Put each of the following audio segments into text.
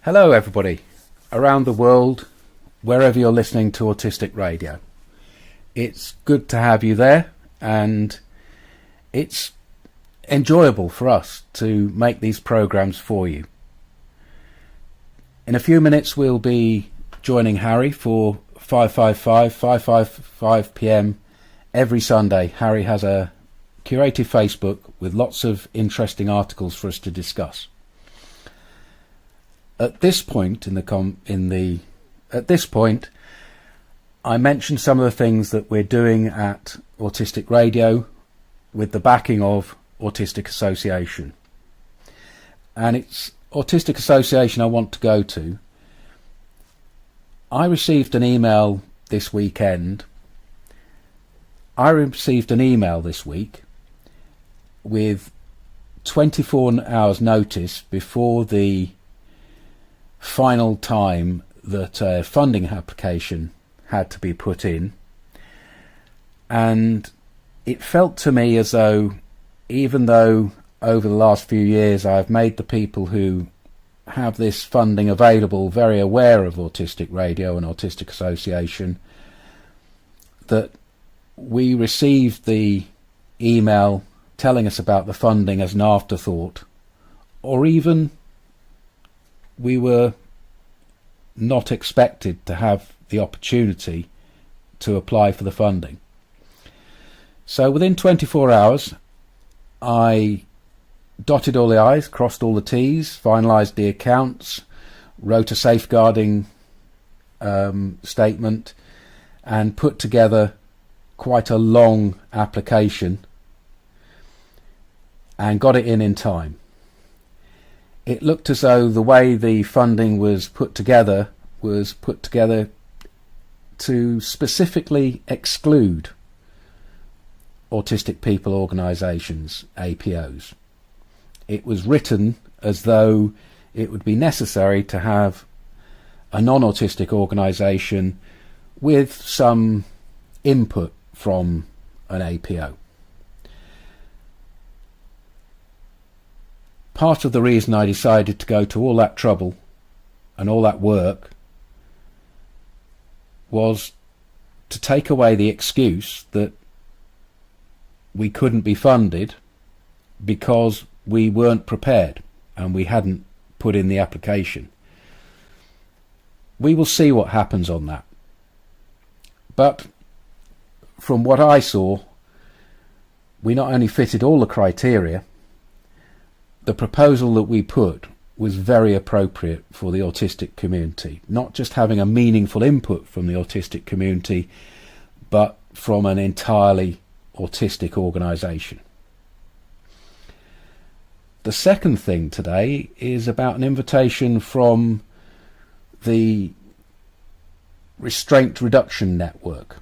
Hello everybody, around the world, wherever you're listening to Autistic Radio. It's good to have you there, and it's enjoyable for us to make these programs for you. In a few minutes we'll be joining Harry for 5:55 p.m. every Sunday. Harry has a curated Facebook with lots of interesting articles for us to discuss. At this point I mentioned some of the things that we're doing at Autistic Radio with the backing of Autistic Association. And it's Autistic Association I want to go to. I received an email this weekend. I received an email this week with 24 hours notice before the final time that a funding application had to be put in, and it felt to me as though, even though over the last few years I've made the people who have this funding available very aware of Autistic Radio and Autistic Association, that we received the email telling us about the funding as an afterthought, or even we were not expected to have the opportunity to apply for the funding. So within 24 hours I dotted all the I's, crossed all the T's, finalised the accounts, wrote a safeguarding statement, and put together quite a long application and got it in time. It looked as though the way the funding was put together to specifically exclude autistic people organisations, APOs. It was written as though it would be necessary to have a non-autistic organisation with some input from an APO. Part of the reason I decided to go to all that trouble and all that work was to take away the excuse that we couldn't be funded because we weren't prepared and we hadn't put in the application. We will see what happens on that. But from what I saw, we not only fitted all the criteria, the proposal that we put was very appropriate for the autistic community, not just having a meaningful input from the autistic community, but from an entirely autistic organisation. The second thing today is about an invitation from the Restraint Reduction Network,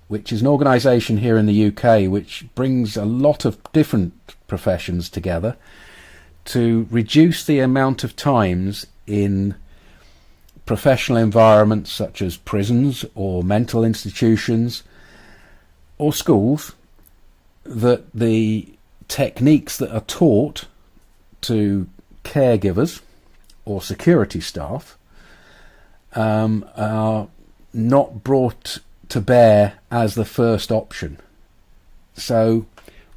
which is an organisation here in the UK which brings a lot of different professions together to reduce the amount of times in professional environments such as prisons or mental institutions or schools that the techniques that are taught to caregivers or security staff are not brought to bear as the first option. So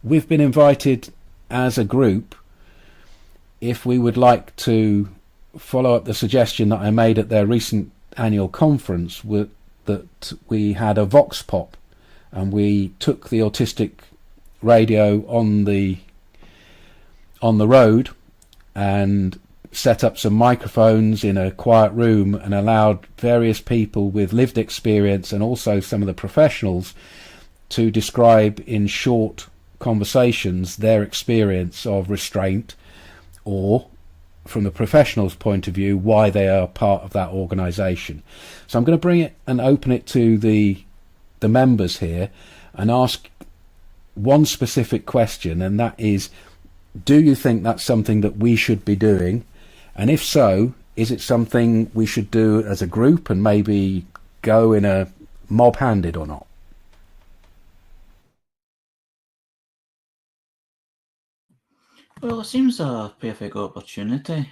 we've been invited as a group, if we would like to follow up the suggestion that I made at their recent annual conference, that we had a vox pop and we took the Autistic Radio on the road and set up some microphones in a quiet room and allowed various people with lived experience and also some of the professionals to describe in short conversations their experience of restraint, or from the professional's point of view why they are part of that organisation. So I'm going to bring it and open it to the members here and ask one specific question, and that is, do you think that's something that we should be doing? And if so, is it something we should do as a group and maybe go in a mob-handed or not? Well, it seems a perfect opportunity.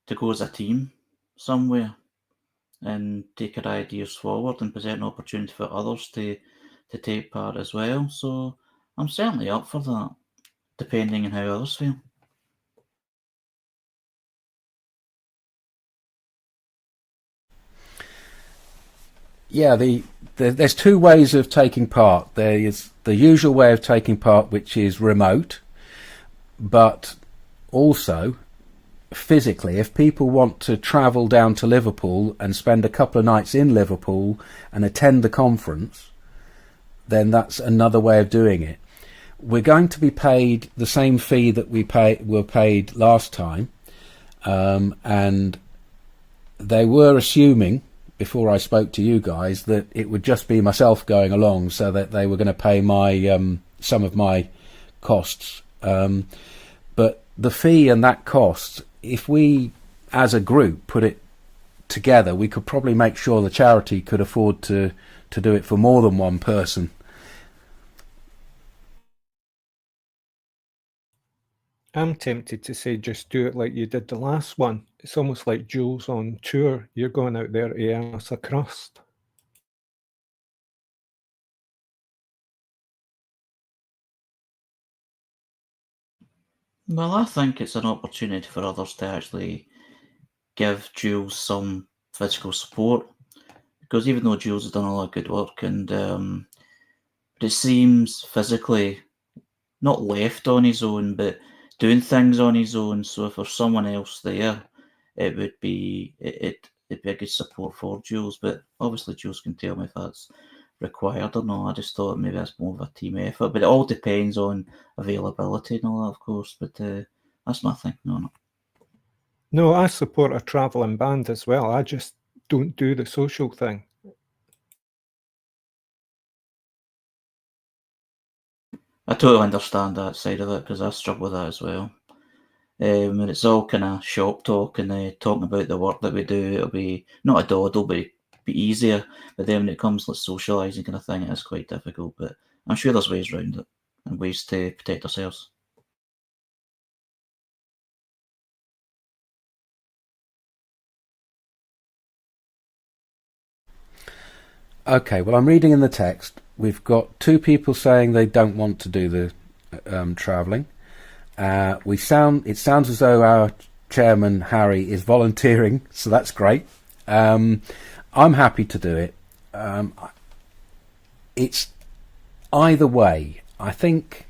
to go as a team somewhere and take our ideas forward and present an opportunity for others to take part as well. So I'm certainly up for that, depending on how others feel. Yeah, there's two ways of taking part. There is the usual way of taking part, which is remote, but also physically. If people want to travel down to Liverpool and spend a couple of nights in Liverpool and attend the conference, then that's another way of doing it. We're going to be paid the same fee that were paid last time, and they were assuming, before I spoke to you guys, that it would just be myself going along, so that they were going to pay my some of my costs. But the fee and that cost, if we as a group put it together, we could probably make sure the charity could afford to do it for more than one person. I'm tempted to say just do it like you did the last one. It's almost like Jules on tour. You're going out there to earn us a crust. Well, I think it's an opportunity for others to actually give Jules some physical support, because even though Jules has done a lot of good work, and it seems physically not left on his own, but doing things on his own. So if there's someone else there, it would be it'd be a good support for Jules. But obviously, Jules can tell me if that's required or not. I just thought maybe that's more of a team effort, but it all depends on availability and all that, of course. But that's my thinking on it. No, I support a travelling band as well. I just don't do the social thing. I totally understand that side of it, because I struggle with that as well. And it's all kind of shop talk and talking about the work that we do. It'll be not a dawdle, but it'll be easier. But then when it comes to socialising kind of thing, it is quite difficult. But I'm sure there's ways around it and ways to protect ourselves. Okay, well, I'm reading in the text. We've got two people saying they don't want to do the travelling. It sounds as though our chairman, Harry, is volunteering, so that's great. I'm happy to do it. It's either way. I think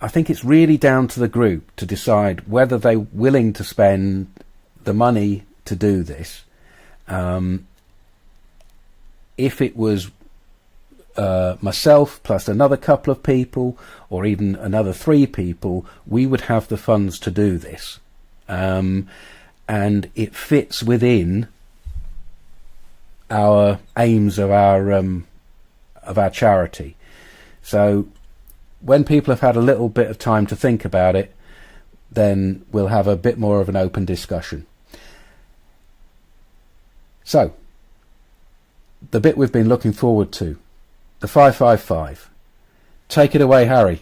it's really down to the group to decide whether they're willing to spend the money to do this. If it was myself plus another couple of people, or even another 3 people, we would have the funds to do this, and it fits within our aims of our charity. So when people have had a little bit of time to think about it, then we'll have a bit more of an open discussion. So the bit we've been looking forward to, the 555. Take it away, Harry.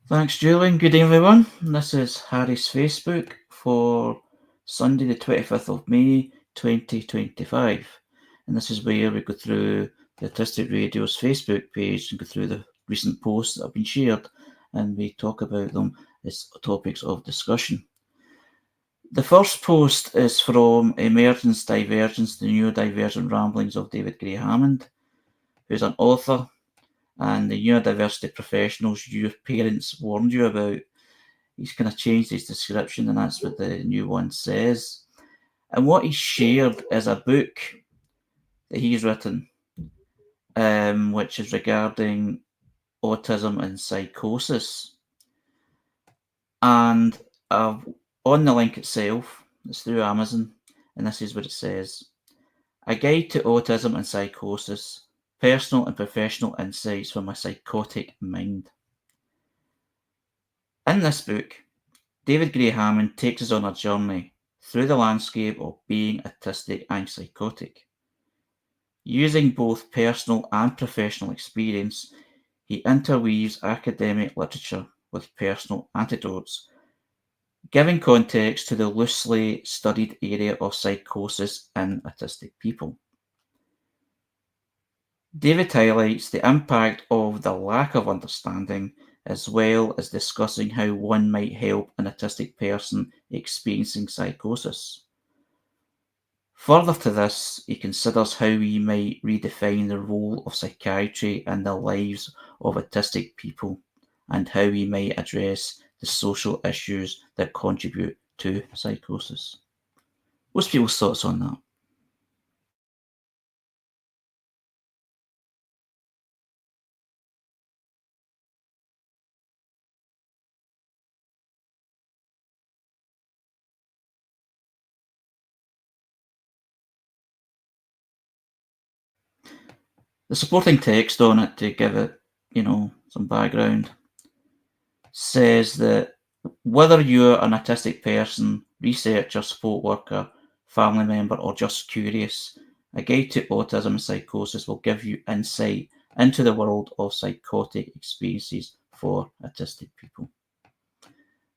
Thanks, Julian. Good evening, everyone. This is Harry's Facebook for Sunday, the 25th of May, 2025. And this is where we go through the Autistic Radio's Facebook page and go through the recent posts that have been shared, and we talk about them as topics of discussion. The first post is from Emergence Divergence, the Neurodivergent Ramblings of David Gray Hammond, who's an author and the neurodiversity professionals your parents warned you about. He's kind of changed his description, and that's what the new one says. And what he shared is a book that he's written, which is regarding autism and psychosis. And on the link itself, it's through Amazon, and this is what it says: A Guide to Autism and Psychosis, Personal and Professional Insights from a Psychotic Mind. In this book, David Gray Hammond takes us on a journey through the landscape of being autistic and psychotic. Using both personal and professional experience, he interweaves academic literature with personal anecdotes, giving context to the loosely studied area of psychosis in autistic people. David highlights the impact of the lack of understanding, as well as discussing how one might help an autistic person experiencing psychosis. Further to this, he considers how we might redefine the role of psychiatry in the lives of autistic people, and how we might address the social issues that contribute to psychosis. What's people's thoughts on that? The supporting text on it, to give it, some background, says that whether you're an autistic person, researcher, support worker, family member, or just curious, a guide to autism and psychosis will give you insight into the world of psychotic experiences for autistic people.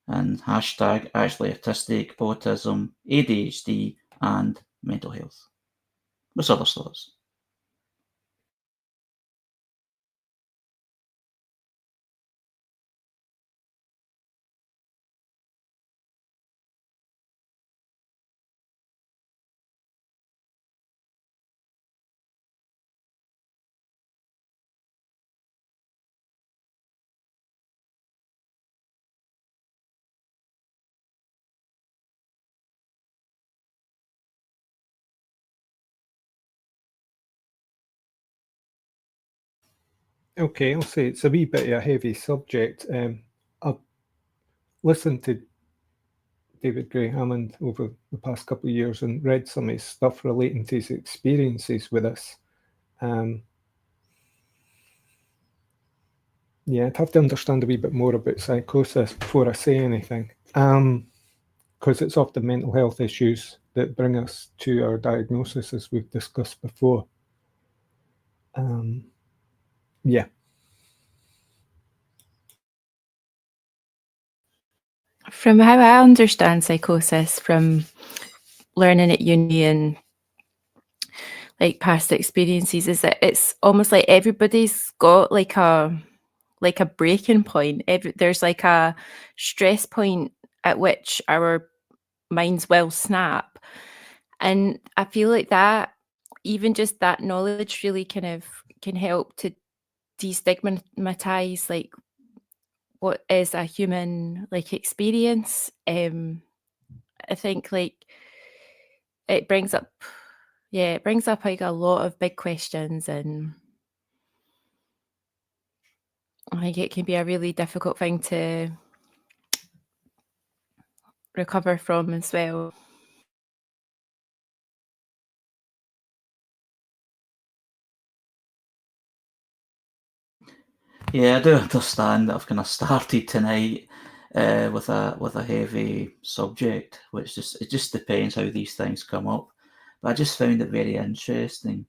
And hashtag actually autistic, autism, ADHD, and mental health. What's other thoughts? Okay, I'll say it's a wee bit of a heavy subject. I've listened to David Gray Hammond over the past couple of years and read some of his stuff relating to his experiences with us. Yeah, I'd have to understand a wee bit more about psychosis before I say anything, because it's often mental health issues that bring us to our diagnosis, as we've discussed before. Yeah. From how I understand psychosis from learning at uni and like past experiences, is that it's almost like everybody's got like a breaking point. There's like a stress point at which our minds will snap. And I feel like that, even just that knowledge really kind of can help to destigmatize like what is a human like experience. I think like it brings up like a lot of big questions, and I think it can be a really difficult thing to recover from as well. Yeah, I do understand that I've kind of started tonight with a heavy subject, which it just depends how these things come up. But I just found it very interesting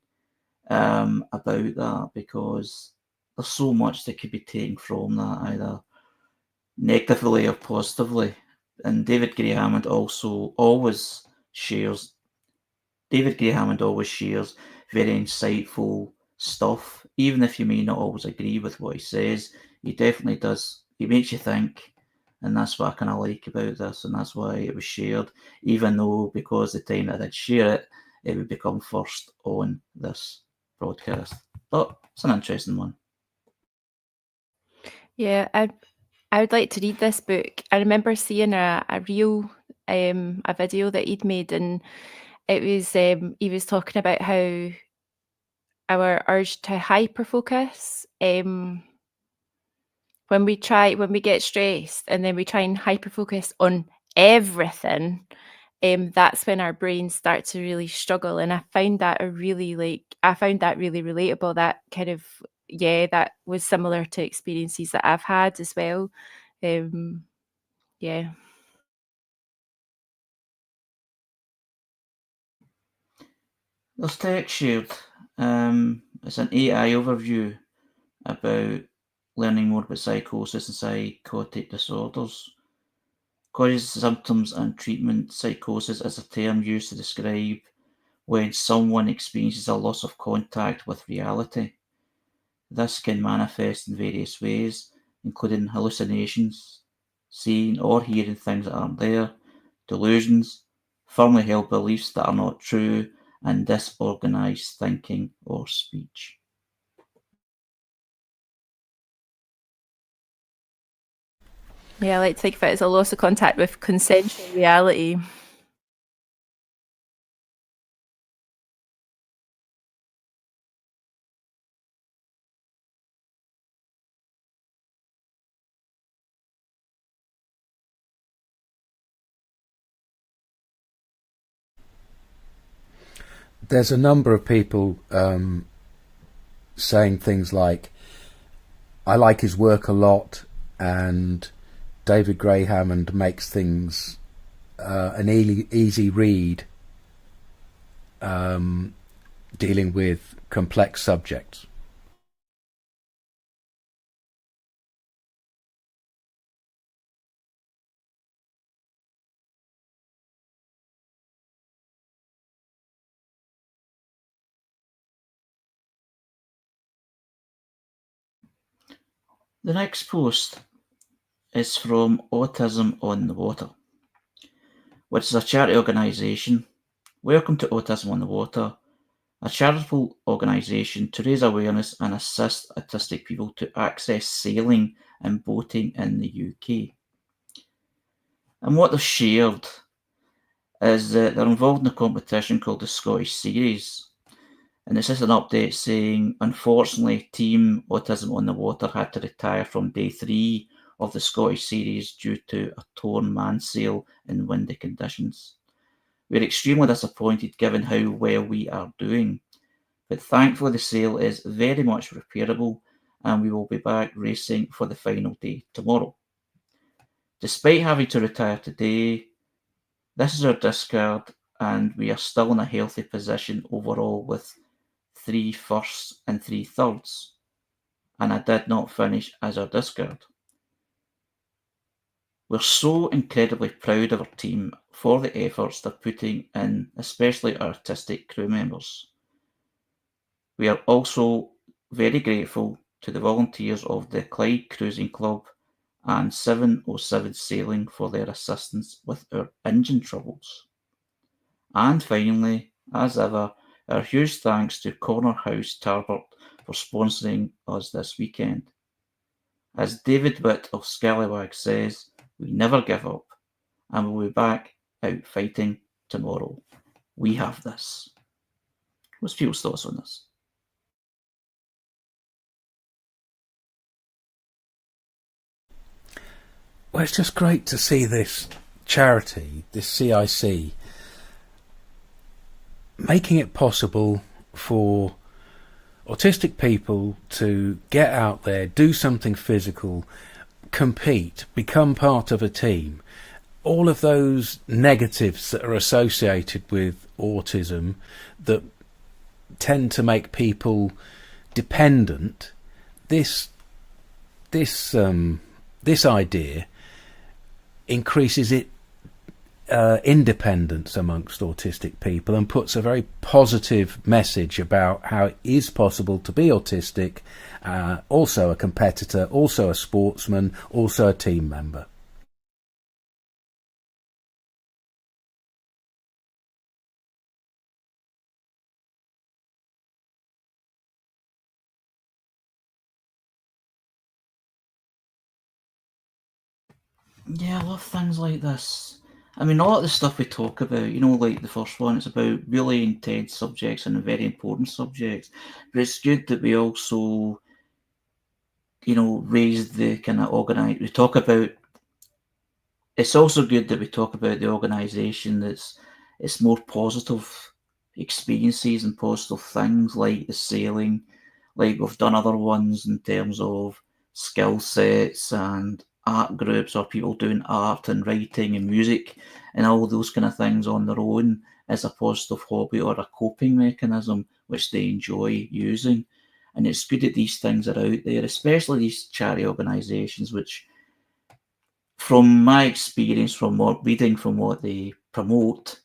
about that, because there's so much that could be taken from that, either negatively or positively. And David Gray Hammond always shares very insightful stuff. Even if you may not always agree with what he says, he definitely does. He makes you think, and that's what I kind of like about this, and that's why it was shared, even though because the time I did share it, it would become first on this broadcast. But it's an interesting one. Yeah, I would like to read this book. I remember seeing a reel, a video that he'd made, and it was he was talking about how our urge to hyperfocus, when we get stressed and then we try and hyperfocus on everything, that's when our brains start to really struggle. And I found that really relatable. That kind of, that was similar to experiences that I've had as well. Yeah. There's text shared. It's an AI overview about learning more about psychosis and psychotic disorders. Causes, symptoms and treatment. Psychosis is a term used to describe when someone experiences a loss of contact with reality. This can manifest in various ways, including hallucinations, seeing or hearing things that aren't there, delusions, firmly held beliefs that are not true, and disorganized thinking or speech. Yeah, I like to think of it as a loss of contact with consensual reality. There's a number of people saying things like, I like his work a lot, and David Gray Hammond makes things an easy read, dealing with complex subjects. The next post is from Autism on the Water, which is a charity organisation. Welcome to Autism on the Water, a charitable organisation to raise awareness and assist autistic people to access sailing and boating in the UK. And what they've shared is that they're involved in a competition called the Scottish Series. And it's just an update saying, unfortunately, Team Autism on the Water had to retire from day 3 of the Scottish Series due to a torn mainsail in windy conditions. We're extremely disappointed given how well we are doing, but thankfully the sail is very much repairable and we will be back racing for the final day tomorrow. Despite having to retire today, this is our discard and we are still in a healthy position overall with 3 firsts and 3 thirds, and I did not finish as our discard. We're so incredibly proud of our team for the efforts they're putting in, especially our artistic crew members. We are also very grateful to the volunteers of the Clyde Cruising Club and 707 Sailing for their assistance with our engine troubles. And finally, as ever, our huge thanks to Corner House Tarbert for sponsoring us this weekend. As David Witt of Scallywag says, we never give up, and we'll be back out fighting tomorrow. We have this. What's people's thoughts on this? Well, it's just great to see this charity, this CIC, making it possible for autistic people to get out there, do something physical, compete, become part of a team. All of those negatives that are associated with autism that tend to make people dependent, this idea increases independence amongst autistic people and puts a very positive message about how it is possible to be autistic, also a competitor, also a sportsman, also a team member. Yeah, I love things like this. I mean, a lot of the stuff we talk about, like the first one, it's about really intense subjects and very important subjects. But it's good that we also, raise the kind of we talk about. It's also good that we talk about the organisation it's more positive experiences and positive things like the sailing, like we've done other ones in terms of skill sets and art groups or people doing art and writing and music and all those kind of things on their own as a positive hobby or a coping mechanism which they enjoy using. And it's good that these things are out there, especially these charity organisations which from my experience, from what reading, from what they promote,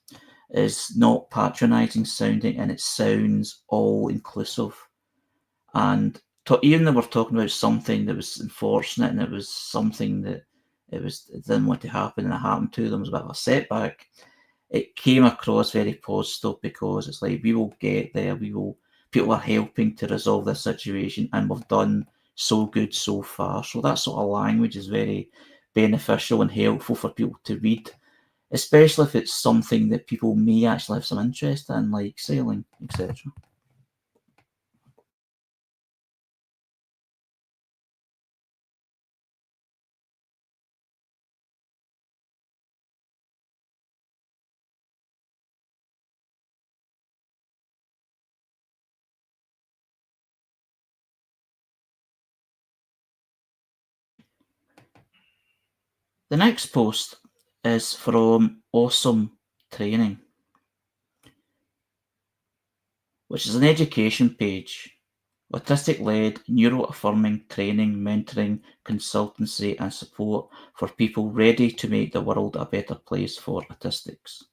is not patronising sounding, and it sounds all inclusive. And even though we're talking about something that was unfortunate and it was something that it didn't want to happen and it happened to them, was a bit of a setback, it came across very positive, because it's like, we will get there, people are helping to resolve this situation, and we've done so good so far. So that sort of language is very beneficial and helpful for people to read, especially if it's something that people may actually have some interest in, like sailing, etc. The next post is from Awesome Training, which is an education page. Autistic-led, neuro-affirming training, mentoring, consultancy and support for people ready to make the world a better place for autistics.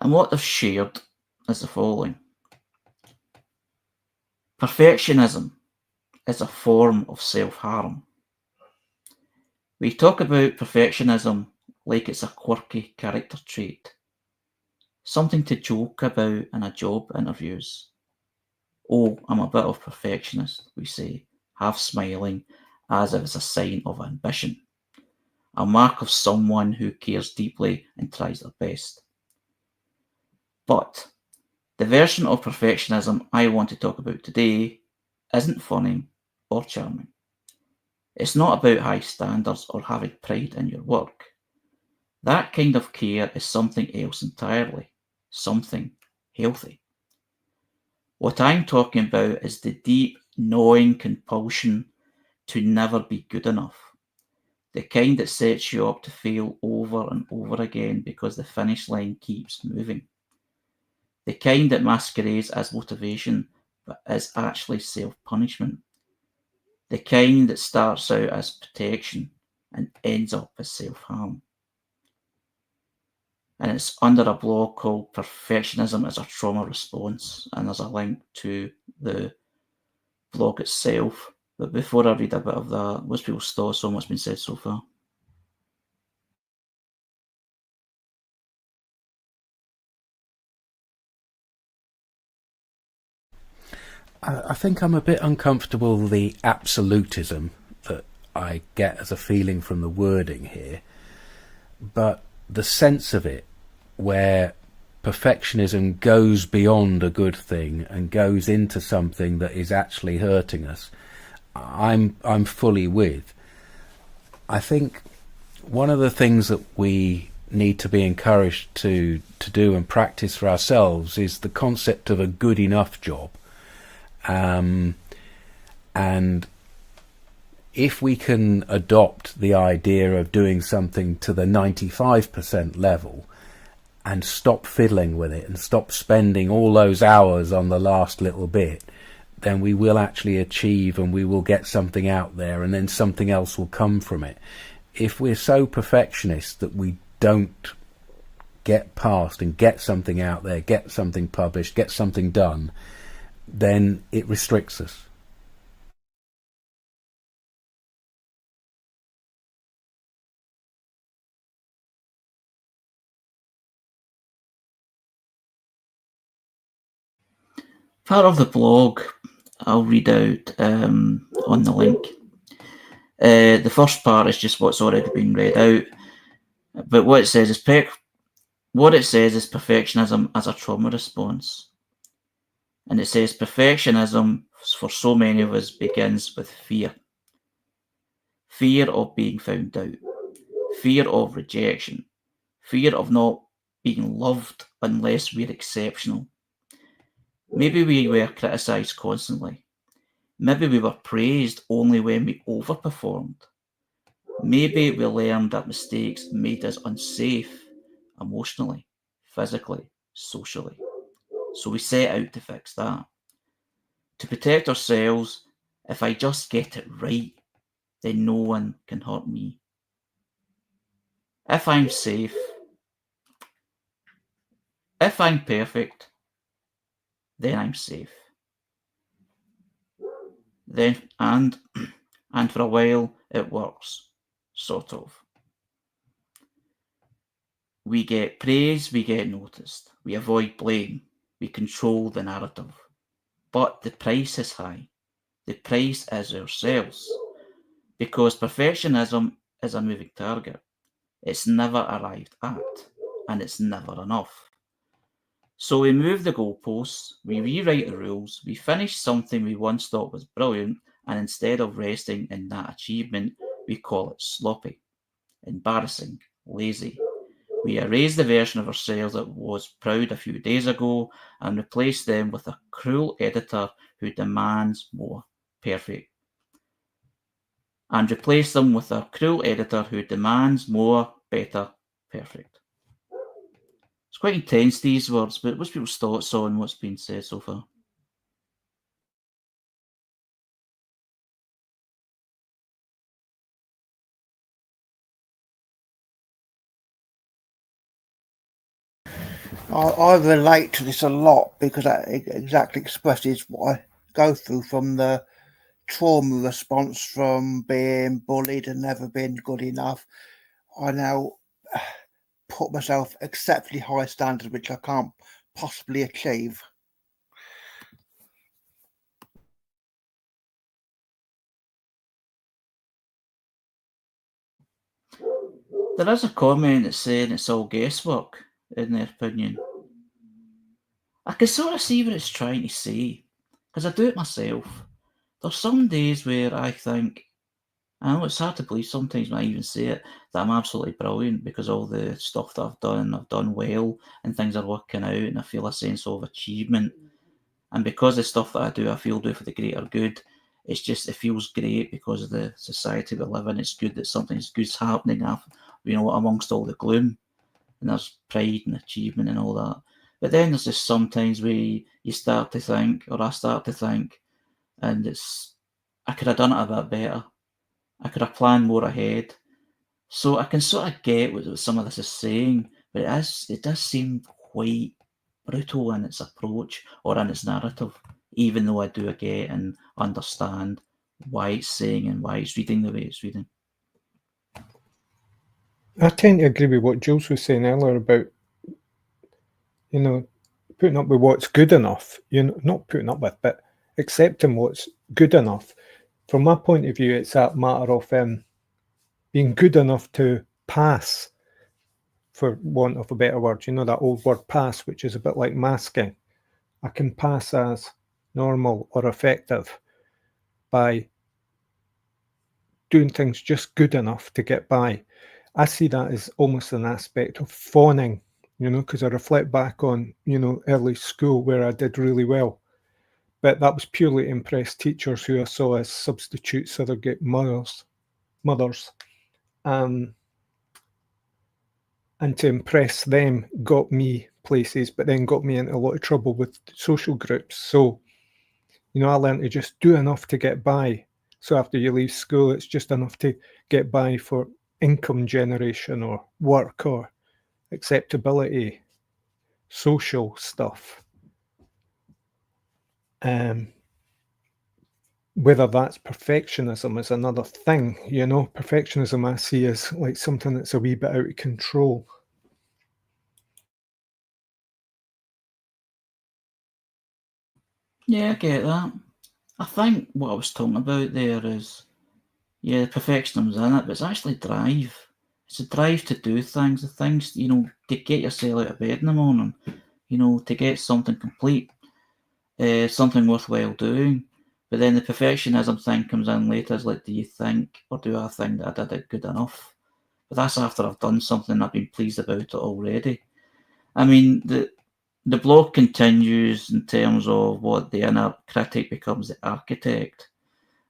And what they've shared is the following. Perfectionism is a form of self-harm. We talk about perfectionism like it's a quirky character trait, something to joke about in a job interviews. Oh, I'm a bit of perfectionist, we say, half smiling, as if it's a sign of ambition, a mark of someone who cares deeply and tries their best. But the version of perfectionism I want to talk about today isn't funny or charming. It's not about high standards or having pride in your work. That kind of care is something else entirely, something healthy. What I'm talking about is the deep, gnawing compulsion to never be good enough. The kind that sets you up to fail over and over again because the finish line keeps moving. The kind that masquerades as motivation but is actually self-punishment. The kind that starts out as protection and ends up as self-harm. And it's under a blog called Perfectionism as a Trauma Response, and there's a link to the blog itself. But before I read a bit of that, what's people's thoughts on what's been said so far? I think I'm a bit uncomfortable with the absolutism that I get as a feeling from the wording here, but the sense of it, where perfectionism goes beyond a good thing and goes into something that is actually hurting us, I'm fully with. I think one of the things that we need to be encouraged to do and practice for ourselves is the concept of a good enough job. And if we can adopt the idea of doing something to the 95% level and stop fiddling with it and stop spending all those hours on the last little bit, then we will actually achieve and we will get something out there, and then something else will come from it. If we're so perfectionist that we don't get past and get something out there, get something published, get something done, then it restricts us. Part of the blog I'll read out on the link. The first part is just what's already been read out, but what it says is perfectionism as a trauma response. And it says perfectionism for so many of us begins with fear. Fear of being found out, fear of rejection, fear of not being loved unless we're exceptional. Maybe we were criticised constantly. Maybe we were praised only when we overperformed. Maybe we learned that mistakes made us unsafe emotionally, physically, socially. So we set out to fix that. To protect ourselves, if I just get it right, then no one can hurt me. If I'm safe, if I'm perfect, then I'm safe. Then and for a while it works, sort of. We get praise, we get noticed. We avoid blame. We control the narrative. But the price is high. The price is ourselves. Because perfectionism is a moving target. It's never arrived at, and it's never enough. So we move the goalposts, we rewrite the rules, we finish something we once thought was brilliant, and instead of resting in that achievement, we call it sloppy, embarrassing, lazy. We erase the version of ourselves that was proud a few days ago and replace them with a cruel editor who demands more perfect. And replace them with a cruel editor who demands more, better, perfect. It's quite intense, these words, but what's people's thoughts on what's been said so far? I relate to this a lot because that exactly expresses what I go through from the trauma response from being bullied and never being good enough. I now put myself exceptionally high standards which I can't possibly achieve. There is a comment that's saying it's all guesswork, in their opinion. I can sort of see what it's trying to say, because I do it myself. There's some days where I think, I know it's hard to believe sometimes when I even say it, that I'm absolutely brilliant because all the stuff that I've done well, and things are working out, and I feel a sense of achievement. And because the stuff that I do for the greater good, it feels great because of the society we live in. It's good that something's good's happening, amongst all the gloom. And there's pride and achievement and all that. But then there's just sometimes where you start to think, or I start to think, and I could have done it a bit better. I could have planned more ahead. So I can sort of get what some of this is saying, but it does seem quite brutal in its approach or in its narrative, even though I do get and understand why it's saying and why it's reading the way it's reading. I tend to agree with what Jules was saying earlier about, putting up with what's good enough, not putting up with, but accepting what's good enough. From my point of view, it's that matter of being good enough to pass, for want of a better word, that old word pass, which is a bit like masking. I can pass as normal or effective by doing things just good enough to get by. I see that as almost an aspect of fawning, because I reflect back on, early school where I did really well. But that was purely to impress teachers who I saw as substitute surrogate mothers. And to impress them got me places, but then got me into a lot of trouble with social groups. So, I learned to just do enough to get by. So after you leave school, it's just enough to get by for income generation or work or acceptability, social stuff. Whether that's perfectionism is another thing, Perfectionism I see as like something that's a wee bit out of control. Yeah, I get that. I think what I was talking about there is, yeah, perfectionism's in it, but it's actually drive. It's a drive to do things, to get yourself out of bed in the morning, to get something complete, something worthwhile doing. But then the perfectionism thing comes in later. It's like, do you think, or do I think that I did it good enough? But that's after I've done something, I've been pleased about it already. I mean, the blog continues in terms of what the inner critic becomes the architect,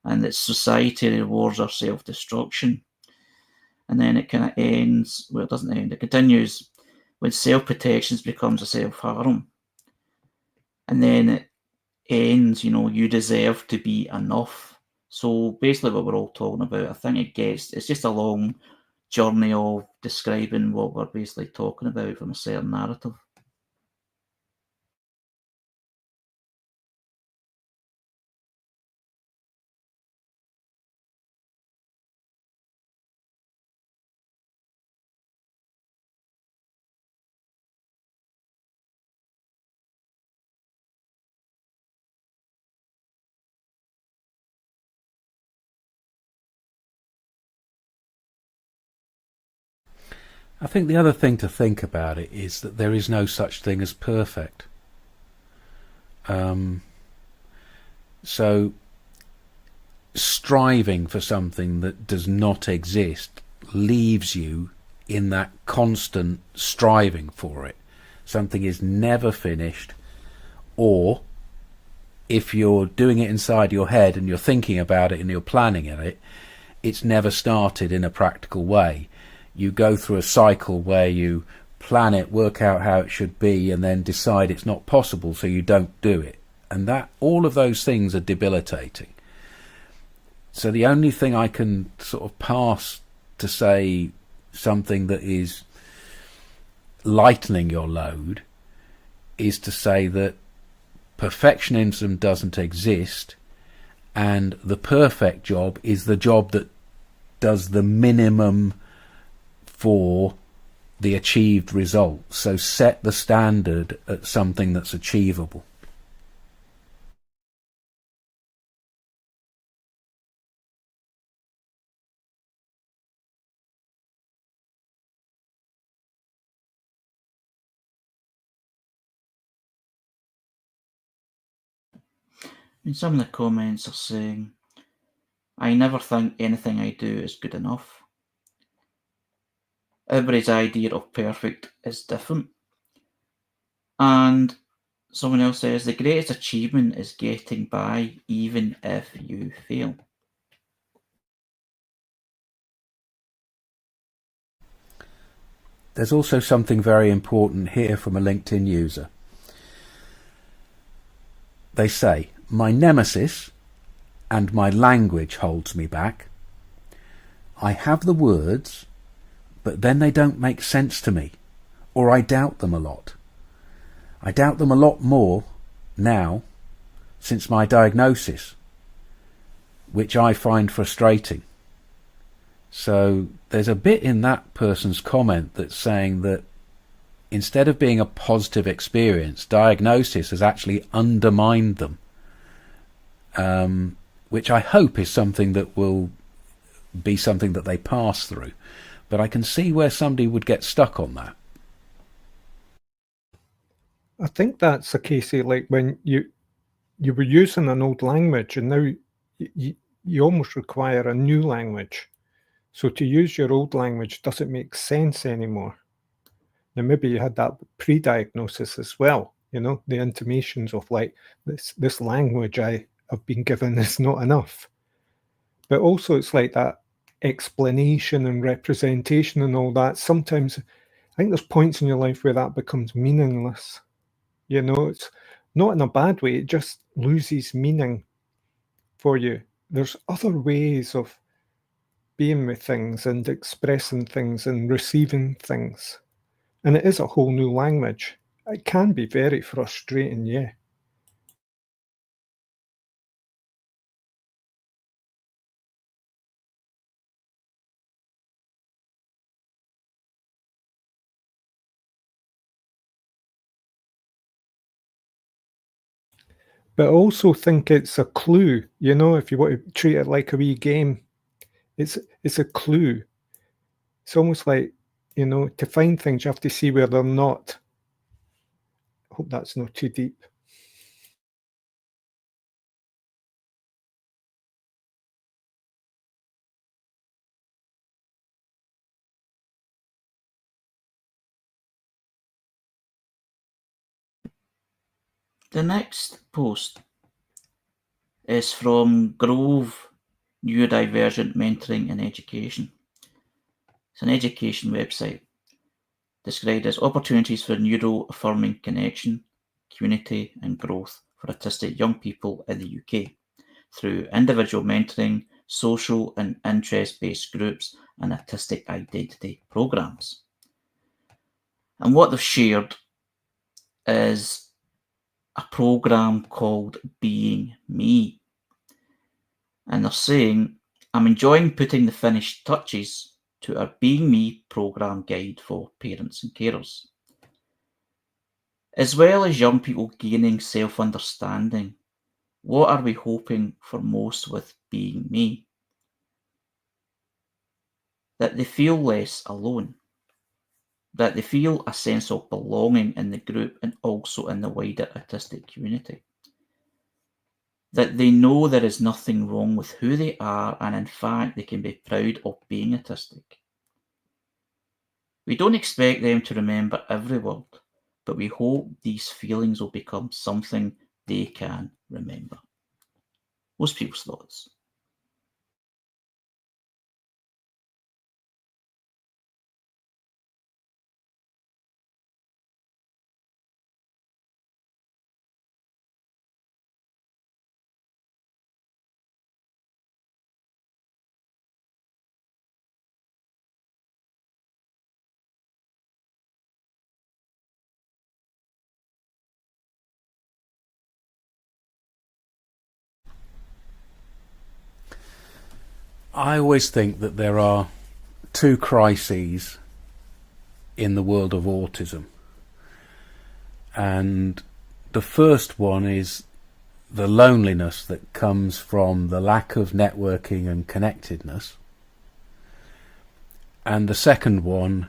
and that society rewards our self-destruction. And then it kind of ends, well, it doesn't end, it continues when self-protection becomes a self-harm. And then it ends, you deserve to be enough. So basically what we're all talking about, I think it's just a long journey of describing what we're basically talking about from a certain narrative. I think the other thing to think about it is that there is no such thing as perfect. So striving for something that does not exist leaves you in that constant striving for it. Something is never finished, or if you're doing it inside your head and you're thinking about it and you're planning it, it's never started in a practical way. You go through a cycle where you plan it, work out how it should be, and then decide it's not possible, so you don't do it. And that all of those things are debilitating. So the only thing I can sort of pass to say something that is lightening your load is to say that perfectionism doesn't exist, and the perfect job is the job that does the minimum for the achieved result. So set the standard at something that's achievable. And some of the comments are saying, I never think anything I do is good enough. Everybody's idea of perfect is different. And someone else says, the greatest achievement is getting by even if you fail. There's also something very important here from a LinkedIn user. They say, my nemesis and my language holds me back. I have the words, but then they don't make sense to me, or I doubt them a lot. I doubt them a lot more now since my diagnosis, which I find frustrating. So there's a bit in that person's comment that's saying that instead of being a positive experience, diagnosis has actually undermined them, which I hope is something that will be something that they pass through. But I can see where somebody would get stuck on that. I think that's a case of like when you were using an old language and now you almost require a new language. So to use your old language doesn't make sense anymore. Now maybe you had that pre-diagnosis as well, you know, the intimations of like this language I have been given is not enough. But also it's like that explanation and representation and all that. Sometimes I think there's points in your life where that becomes meaningless. You know, it's not in a bad way, it just loses meaning for you. There's other ways of being with things and expressing things and receiving things. And it is a whole new language. It can be very frustrating, yeah. But I also think it's a clue, you know, if you want to treat it like a wee game, it's a clue. It's almost like, you know, to find things, you have to see where they're not. I hope that's not too deep. The next post is from Grove Neurodivergent Mentoring and Education. It's an education website described as opportunities for neuro-affirming connection, community and growth for autistic young people in the UK. through individual mentoring, social and interest-based groups, and autistic identity programs. And what they've shared is a program called Being Me. And they're saying, I'm enjoying putting the finished touches to our Being Me program guide for parents and carers. As well as young people gaining self-understanding, what are we hoping for most with Being Me? That they feel less alone, that they feel a sense of belonging in the group and also in the wider autistic community, that they know there is nothing wrong with who they are and in fact they can be proud of being autistic. We don't expect them to remember every word, but we hope these feelings will become something they can remember. Most people's thoughts. I always think that there are two crises in the world of autism. And the first one is the loneliness that comes from the lack of networking and connectedness. And the second one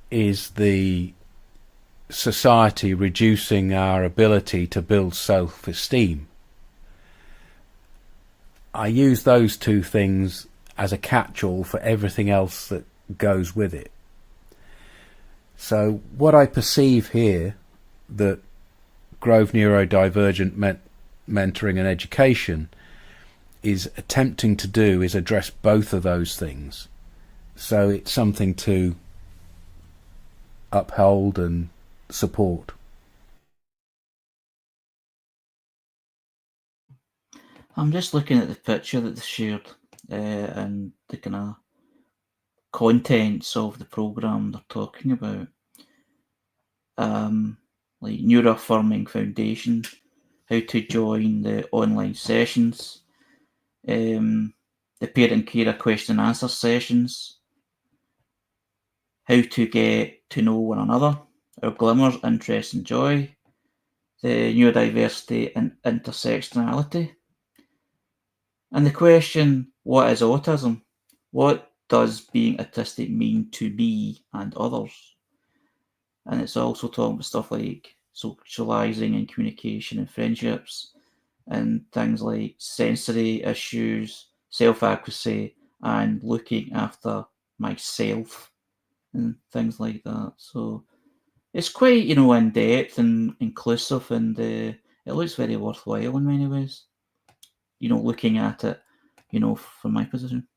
is the society reducing our ability to build self-esteem. I use those two things as a catch-all for everything else that goes with it. So what I perceive here that Grove Neurodivergent Mentoring and Education is attempting to do is address both of those things. So it's something to uphold and support. I'm just looking at the picture that they shared and the kind of contents of the program they're talking about. Like Neuroaffirming Foundation, how to join the online sessions, the parent carer question and answer sessions, how to get to know one another, our glimmers, interests and joy, the neurodiversity and intersectionality. And the question, what is autism? What does being autistic mean to me and others? And it's also talking about stuff like socializing and communication and friendships, and things like sensory issues, self-adequacy, and looking after myself, and things like that. So it's quite, in-depth and inclusive, and it looks very worthwhile in many ways. Looking at it, from my position.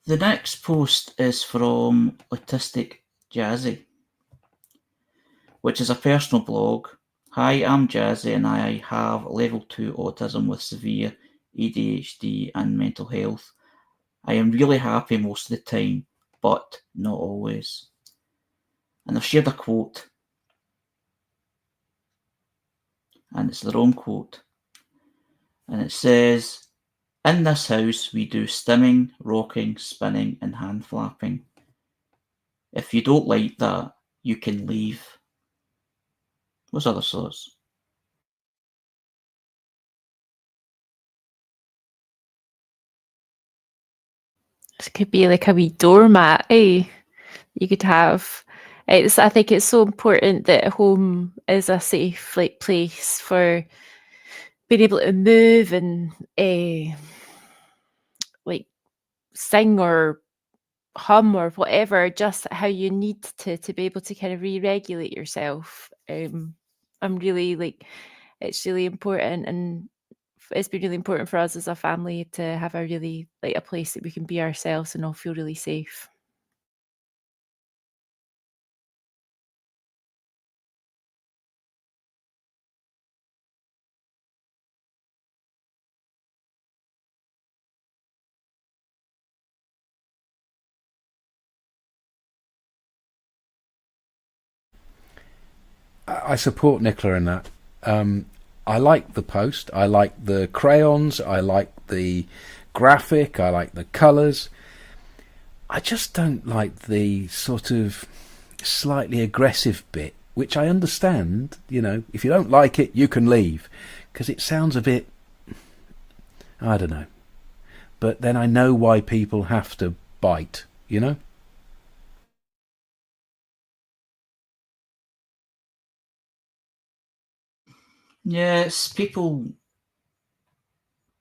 The next post is from Autistic Jazzy, which is a personal blog. Hi, I'm Jazzy and I have level 2 autism with severe ADHD and mental health. I am really happy most of the time, but not always. And they've shared a quote, and it's their own quote. And it says, "In this house we do stimming, rocking, spinning and hand flapping. If you don't like that, you can leave." What's other thoughts? This could be like a wee doormat, eh? You could have I think it's so important that home is a safe place for being able to move and sing or hum or whatever, just how you need to be able to kind of re-regulate yourself. I'm really it's really important, and it's been really important for us as a family to have a really a place that we can be ourselves and all feel really safe. I support Nicola in that. I like the post. I like the crayons. I like the graphic. I like the colours. I just don't like the sort of slightly aggressive bit, which I understand. If you don't like it, you can leave, because it sounds a bit, I don't know. But then I know why people have to bite, Yeah, it's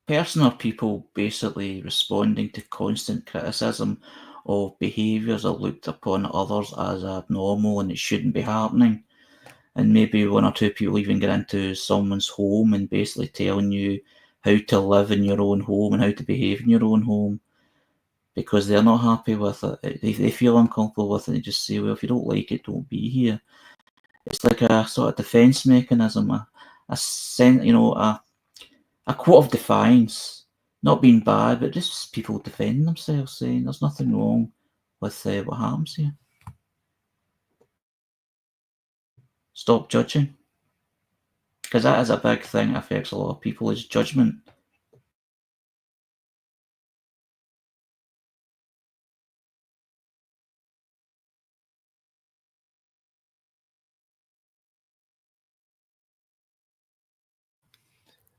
personal people basically responding to constant criticism of behaviours are looked upon others as abnormal and it shouldn't be happening. And maybe one or two people even get into someone's home and basically telling you how to live in your own home and how to behave in your own home because they're not happy with it. They feel uncomfortable with it. They just say, well, if you don't like it, don't be here. It's like a sort of defence mechanism, a quote of defiance, not being bad, but just people defending themselves, saying there's nothing wrong with what happens here. Stop judging. Because that is a big thing that affects a lot of people, is judgment.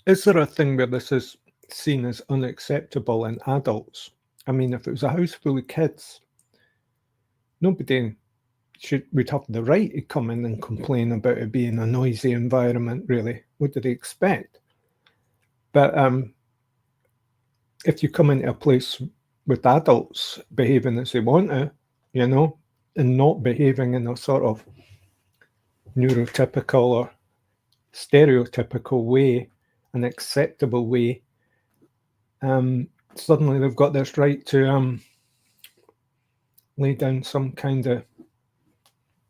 Is there a thing where this is seen as unacceptable in adults? I mean, if it was a house full of kids, nobody would have the right to come in and complain about it being a noisy environment, really. What do they expect? But if you come into a place with adults behaving as they want to, and not behaving in a sort of neurotypical or stereotypical way, an acceptable way, suddenly they've got this right to lay down some kind of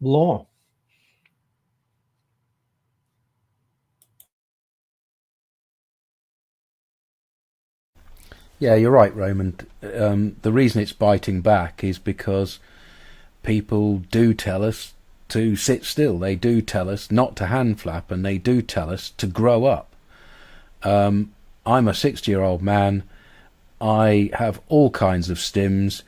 law. Yeah, you're right, Raymond. The reason it's biting back is because people do tell us to sit still. They do tell us not to hand flap, and they do tell us to grow up. I'm a 60-year-old man. I have all kinds of stims,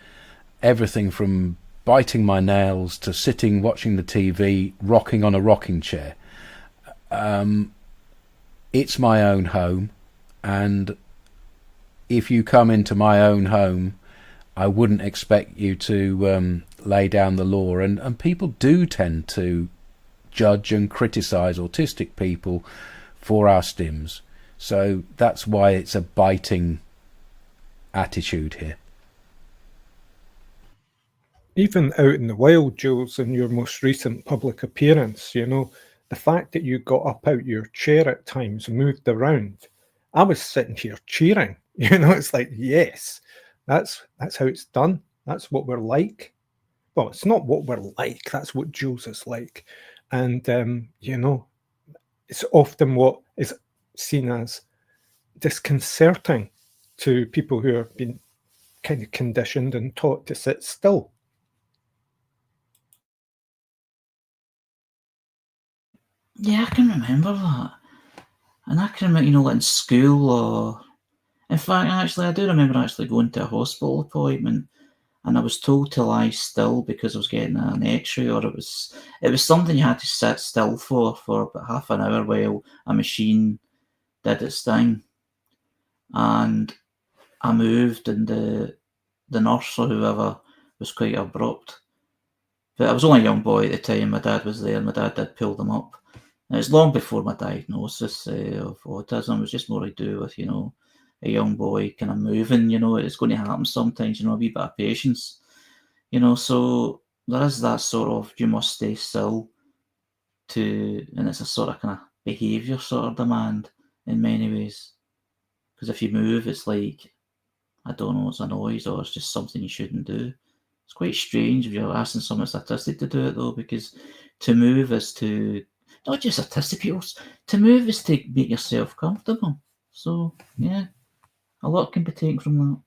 everything from biting my nails to sitting watching the TV, rocking on a rocking chair. It's my own home, and if you come into my own home, I wouldn't expect you to lay down the law. And people do tend to judge and criticise autistic people for our stims. So that's why it's a biting attitude here. Even out in the wild, Jules, in your most recent public appearance, the fact that you got up out your chair at times and moved around, I was sitting here cheering. It's like, yes, that's how it's done. That's what we're like. Well, it's not what we're like. That's what Jules is like. And, it's often what is seen as disconcerting to people who have been kind of conditioned and taught to sit still. Yeah, I can remember that. And I can remember, in school or... In fact, actually, I do remember actually going to a hospital appointment and I was told to lie still because I was getting an x-ray, or it was something you had to sit still for about half an hour while a machine did its thing. And I moved, and the nurse or whoever was quite abrupt But I was only a young boy at the time. My dad was there. My dad did pull them up. And it's long before my diagnosis of autism. It was just more to do with, a young boy kind of moving, it's going to happen sometimes, a wee bit of patience. So there is that sort of, you must stay still and it's a sort of kind of behaviour sort of demand in many ways. Because if you move, it's like, I don't know, it's a noise or it's just something you shouldn't do. It's quite strange if you're asking someone autistic to do it though, because to move is to, not just autistic people, to move is to make yourself comfortable. So, yeah, a lot can be taken from that.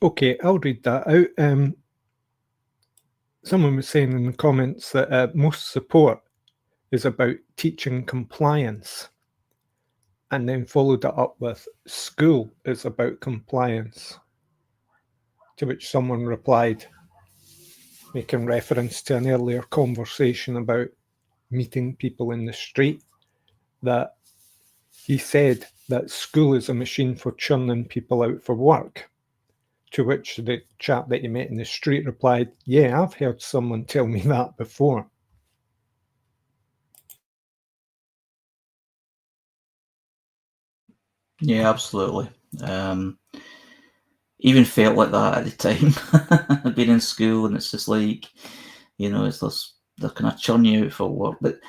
Okay, I'll read that out. Someone was saying in the comments that most support is about teaching compliance, and then followed it up with school is about compliance, to which someone replied, making reference to an earlier conversation about meeting people in the street, that he said that school is a machine for churning people out for work. To which the chap that he met in the street replied, yeah, I've heard someone tell me that before. Yeah, absolutely. Even felt like that at the time. I'd been in school and it's just like, it's this, they're kind of churning you out for work. But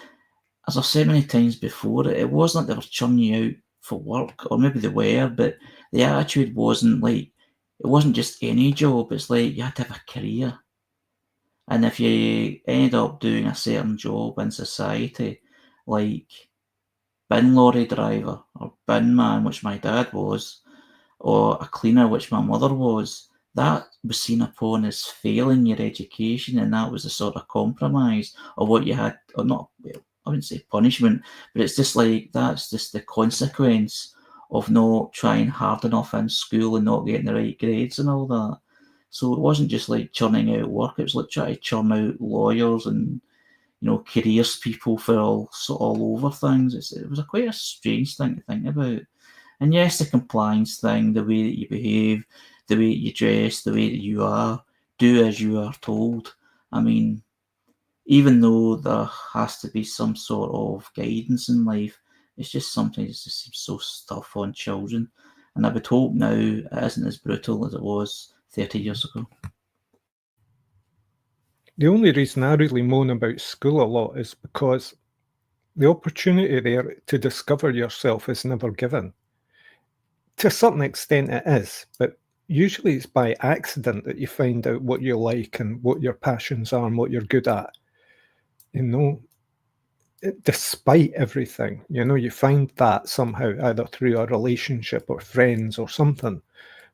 as I've said many times before, it wasn't like they were churning you out for work, or maybe they were, but the attitude wasn't like, it wasn't just any job. It's like you had to have a career. And if you ended up doing a certain job in society, like bin lorry driver or bin man, which my dad was, or a cleaner, which my mother was, that was seen upon as failing your education, and that was the sort of compromise of what you had, or not, well, I wouldn't say punishment, but it's just like, that's just the consequence of not trying hard enough in school and not getting the right grades and all that. So it wasn't just like churning out work, it was like trying to churn out lawyers and, careers people for all over things. It was quite a strange thing to think about. And yes, the compliance thing, the way that you behave, the way that you dress, the way that you are, do as you are told. I mean, even though there has to be some sort of guidance in life, it's just sometimes it just seems so tough on children. And I would hope now it isn't as brutal as it was 30 years ago. The only reason I really moan about school a lot is because the opportunity there to discover yourself is never given. To a certain extent it is, but usually it's by accident that you find out what you like and what your passions are and what you're good at. Despite everything, you find that somehow, either through a relationship or friends or something.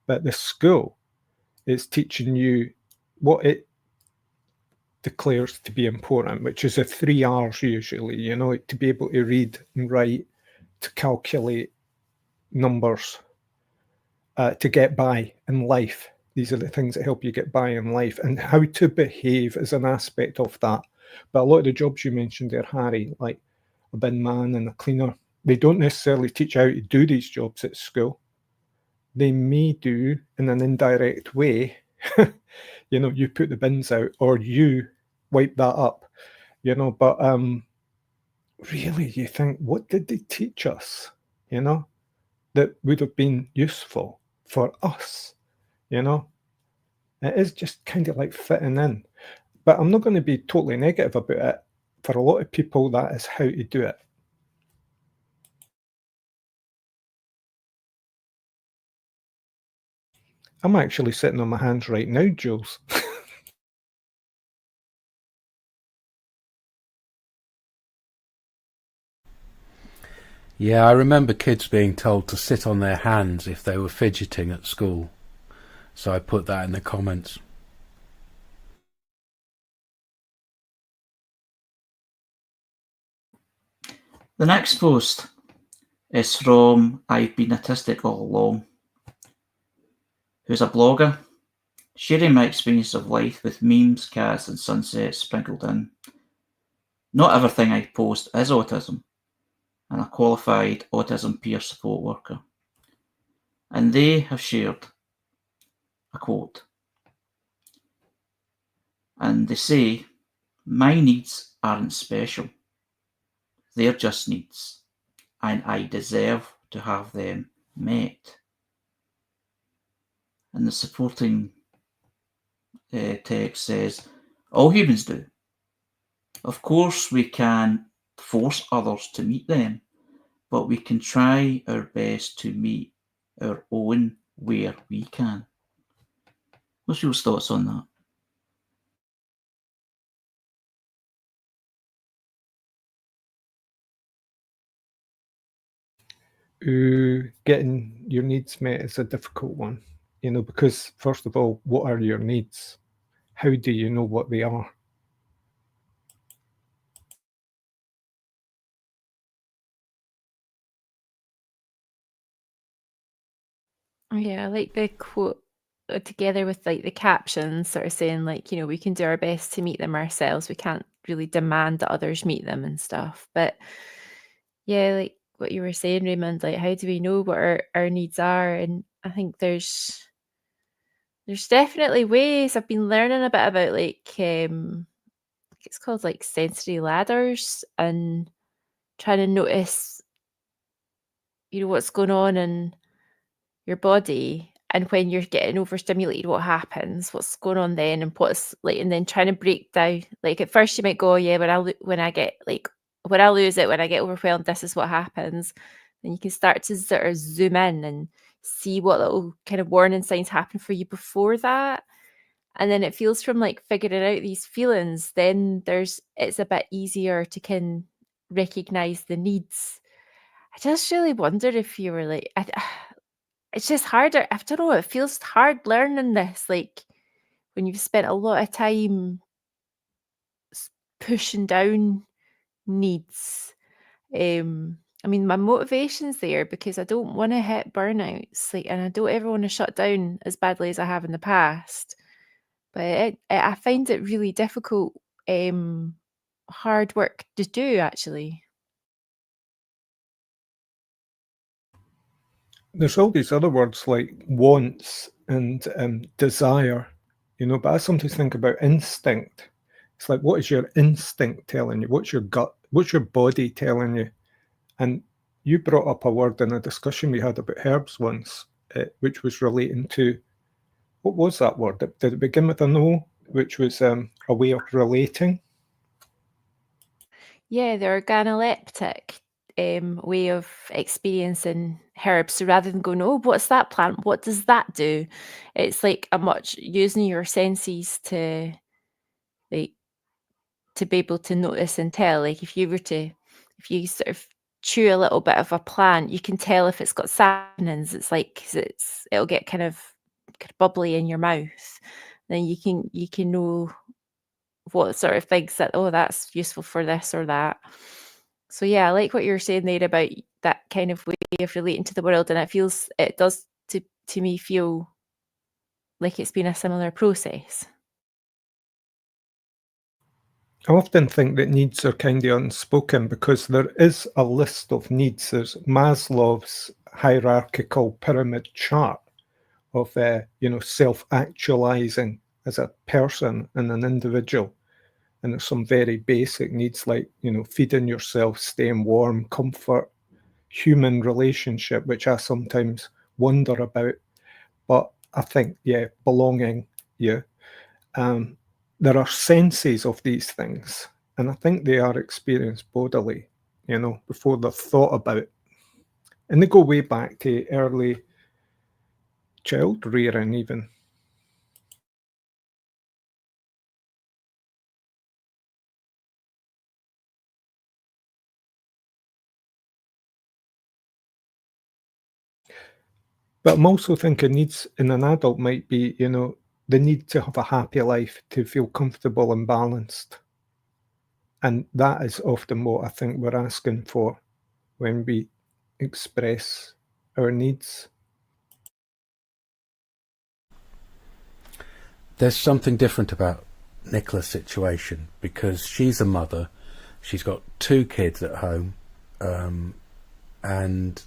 But the school is teaching you what it declares to be important, which is the 3 R's usually, to be able to read and write, to calculate numbers, to get by in life. These are the things that help you get by in life, and how to behave is an aspect of that. But a lot of the jobs you mentioned there, Harry, like a bin man and a cleaner, they don't necessarily teach you how to do these jobs at school. They may do in an indirect way. You put the bins out or you wipe that up, but really you think, what did they teach us, that would have been useful for us? It is just kind of like fitting in. But I'm not going to be totally negative about it. For a lot of people, that is how to do it. I'm actually sitting on my hands right now, Jules. Yeah, I remember kids being told to sit on their hands if they were fidgeting at school. So I put that in the comments. The next post is from I've Been Autistic All Along, who's a blogger, sharing my experience of life with memes, cats and sunsets sprinkled in. Not everything I post is autism, and a qualified autism peer support worker. And they have shared a quote. And they say, "My needs aren't special. They're just needs, and I deserve to have them met." And the supporting text says, "All humans do. Of course, we can force others to meet them, but we can try our best to meet our own where we can." What's your thoughts on that? Getting your needs met is a difficult one, because first of all, what are your needs? How do you know what they are? Yeah, I like the quote together with like the captions sort of saying like, we can do our best to meet them ourselves. We can't really demand that others meet them and stuff. But yeah, like what you were saying, Raymond, like how do we know what our needs are? And I think there's definitely ways. I've been learning a bit about like it's called like sensory ladders and trying to notice, what's going on in your body and when you're getting overstimulated, what happens, what's going on then, and what's like, and then trying to break down. Like at first you might go, oh yeah, when I lose it, when I get overwhelmed, this is what happens. Then you can start to sort of zoom in and see what little kind of warning signs happen for you before that. And then it feels from like figuring out these feelings, then it's a bit easier to can recognize the needs. I just really wonder if you were like, it's just harder. I don't know. It feels hard learning this, like when you've spent a lot of time pushing down needs. I mean, my motivation's there because I don't want to hit burnouts, like, and I don't ever want to shut down as badly as I have in the past. But I find it really difficult, hard work to do, actually. There's all these other words like wants and desire, but I sometimes think about instinct. It's like, what is your instinct telling you? What's your gut? What's your body telling you? And you brought up a word in a discussion we had about herbs once, which was relating to, what was that word? Did it begin with an O, which was a way of relating? Yeah, the organoleptic way of experiencing herbs. So rather than going, oh, what's that plant? What does that do? It's like a much using your senses to be able to notice and tell. Like if you sort of chew a little bit of a plant, you can tell if it's got saponins. It's like 'cause it'll get kind of bubbly in your mouth. Then you can know what sort of things that, oh, that's useful for this or that. So yeah, I like what you're saying there about that kind of way of relating to the world, and it does to me feel like it's been a similar process. I often think that needs are kind of unspoken because there is a list of needs. There's Maslow's hierarchical pyramid chart of self-actualizing as a person and an individual. And there's some very basic needs like, feeding yourself, staying warm, comfort, human relationship, which I sometimes wonder about. But I think, belonging, there are senses of these things, and I think they are experienced bodily, before they're thought about. And they go way back to early child rearing even. But I'm also thinking needs in an adult might be, the need to have a happy life, to feel comfortable and balanced. And that is often what I think we're asking for when we express our needs. There's something different about Nicola's situation, because she's a mother, she's got 2 kids at home, and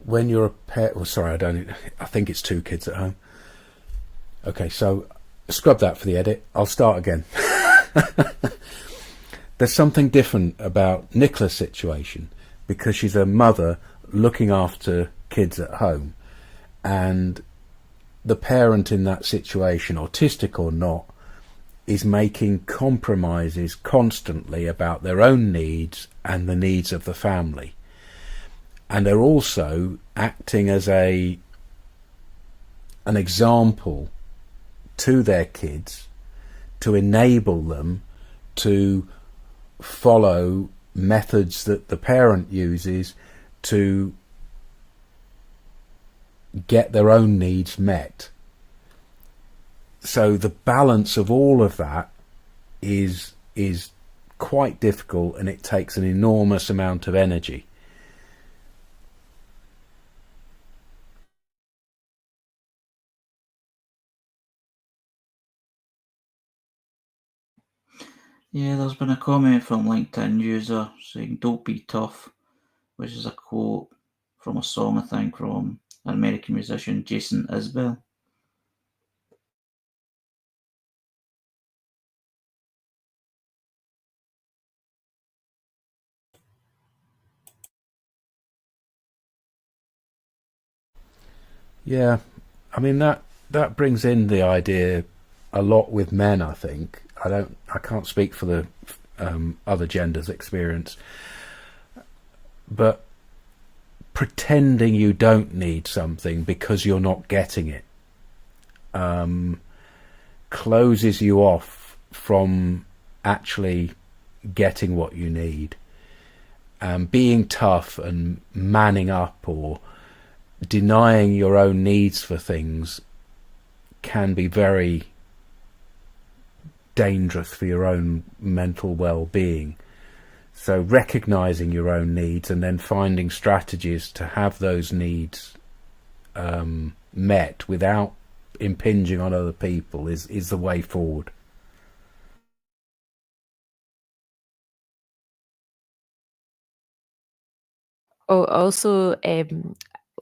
when you're a parent, well, sorry, I think it's 2 kids at home. Okay, so scrub that for the edit. I'll start again. There's something different about Nicola's situation, because she's a mother looking after kids at home, and the parent in that situation, autistic or not, is making compromises constantly about their own needs and the needs of the family. And they're also acting as an example to their kids to enable them to follow methods that the parent uses to get their own needs met. So the balance of all of that is quite difficult, and it takes an enormous amount of energy. Yeah, there's been a comment from LinkedIn user saying "Don't be tough," which is a quote from a song, I think, from an American musician, Jason Isbell. Yeah, I mean that brings in the idea a lot with men. I think I can't speak for the other genders' experience, but pretending you don't need something because you're not getting it closes you off from actually getting what you need. Being tough and manning up or denying your own needs for things can be very dangerous for your own mental well-being. So recognizing your own needs and then finding strategies to have those needs met without impinging on other people is the way forward. Oh, also,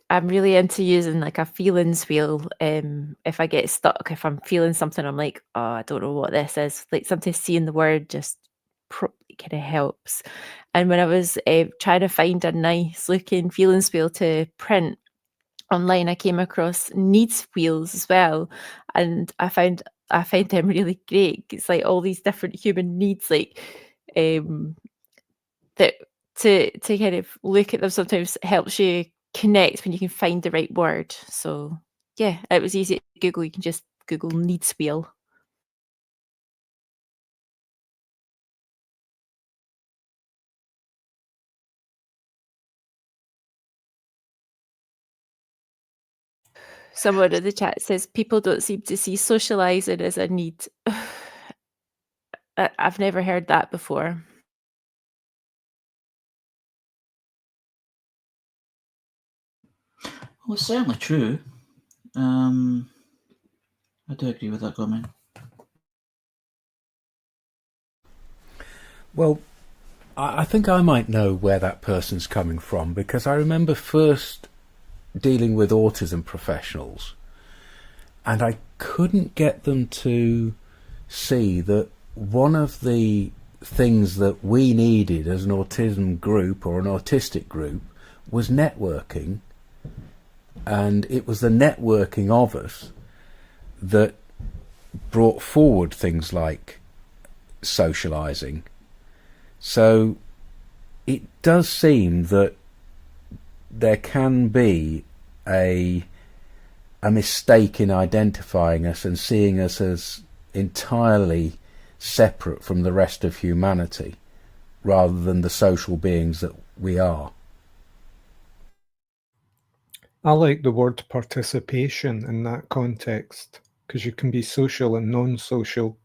I'm really into using like a feelings wheel. If I get stuck, if I'm feeling something, I'm like, oh, I don't know what this is. Like sometimes seeing the word just kind of helps. And when I was trying to find a nice looking feelings wheel to print online, I came across needs wheels as well, and I find them really great. It's like all these different human needs, like that to kind of look at them sometimes helps you connect when you can find the right word. So yeah, it was easy to Google. You can just Google needs wheel. Someone in the chat says people don't seem to see socializing as a need. I've never heard that before. Well, it's certainly true. I do agree with that comment. Well, I think I might know where that person's coming from, because I remember first dealing with autism professionals, and I couldn't get them to see that one of the things that we needed as an autism group or an autistic group was networking, and it was the networking of us that brought forward things like socializing. So it does seem that there can be a mistake in identifying us and seeing us as entirely separate from the rest of humanity rather than the social beings that we are. I like the word participation in that context, because you can be social and non-social.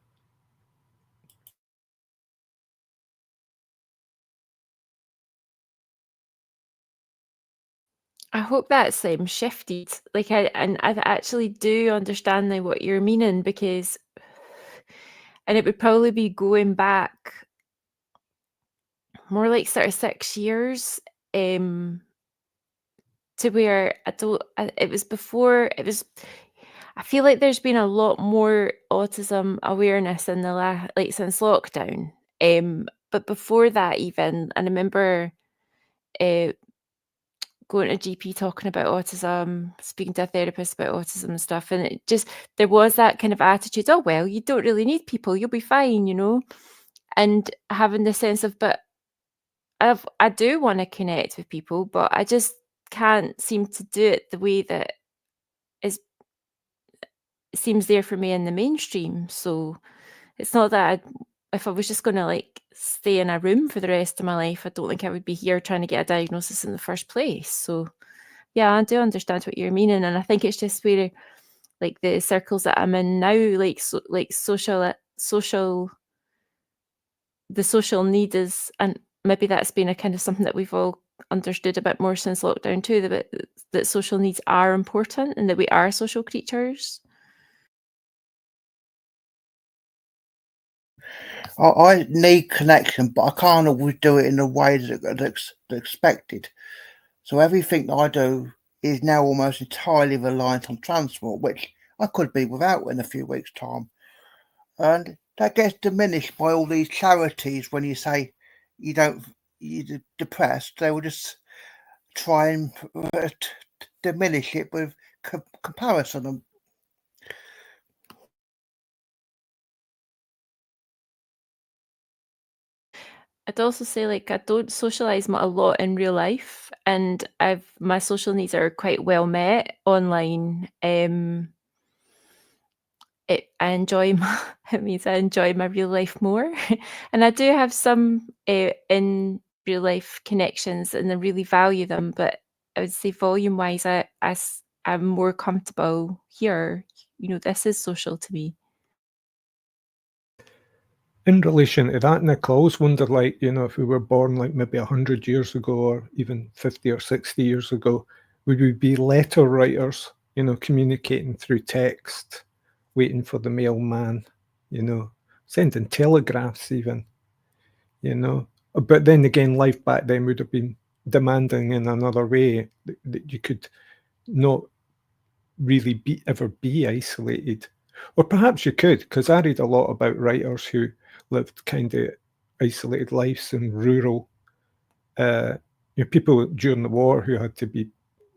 hope that's shifted. Like, I actually do understand now what you're meaning, because, and it would probably be going back more like sort of 6 years, to where it was before, I feel like there's been a lot more autism awareness in the since lockdown. But before that, even, and I remember going to a GP talking about autism, speaking to a therapist about autism and stuff, and it just, there was that kind of attitude, oh well, you don't really need people, you'll be fine, you know, and having the sense of, but I do want to connect with people, but I just can't seem to do it the way that seems there for me in the mainstream. So it's not that if I was just going to like stay in a room for the rest of my life, I don't think I would be here trying to get a diagnosis in the first place. So yeah, I do understand what you're meaning, and I think it's just where, like, the circles that I'm in now, the social need is, and maybe that's been a kind of something that we've all understood a bit more since lockdown too, that social needs are important and that we are social creatures. I need connection, but I can't always do it in a way that's expected. So everything that I do is now almost entirely reliant on transport, which I could be without in a few weeks' time. And that gets diminished by all these charities. When you say you're depressed, they will just try and diminish it with comparison. I'd also say, like, I don't socialize a lot in real life, and my social needs are quite well met online. I enjoy it means I enjoy my real life more, and I do have some in real life connections, and I really value them. But I would say volume wise, I'm more comfortable here. You know, this is social to me. In relation to that, Nick, I always wonder, like, you know, if we were born like maybe 100 years ago or even 50 or 60 years ago, would we be letter writers, you know, communicating through text, waiting for the mailman, you know, sending telegraphs even, you know? But then again, life back then would have been demanding in another way, that you could not really ever be isolated. Or perhaps you could, because I read a lot about writers who lived kind of isolated lives in rural, people during the war who had to be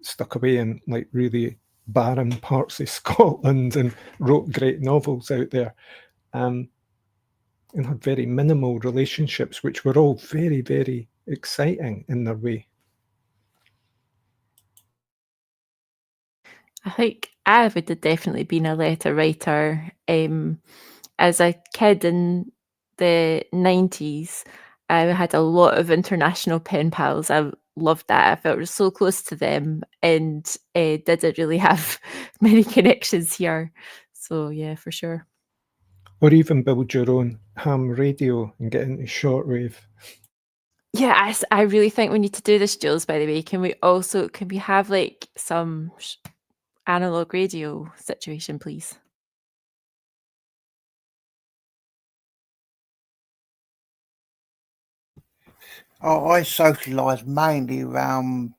stuck away in like really barren parts of Scotland and wrote great novels out there, and had very minimal relationships, which were all very, very exciting in their way. I think I would have definitely been a letter writer. As a kid in the 90s, I had a lot of international pen pals. I loved that. I felt so close to them, and didn't really have many connections here. So yeah, for sure. Or even build your own ham radio and get into shortwave. Yeah, I really think we need to do this, Jules, by the way. Can we have like some analog radio situation, please? I socialise mainly around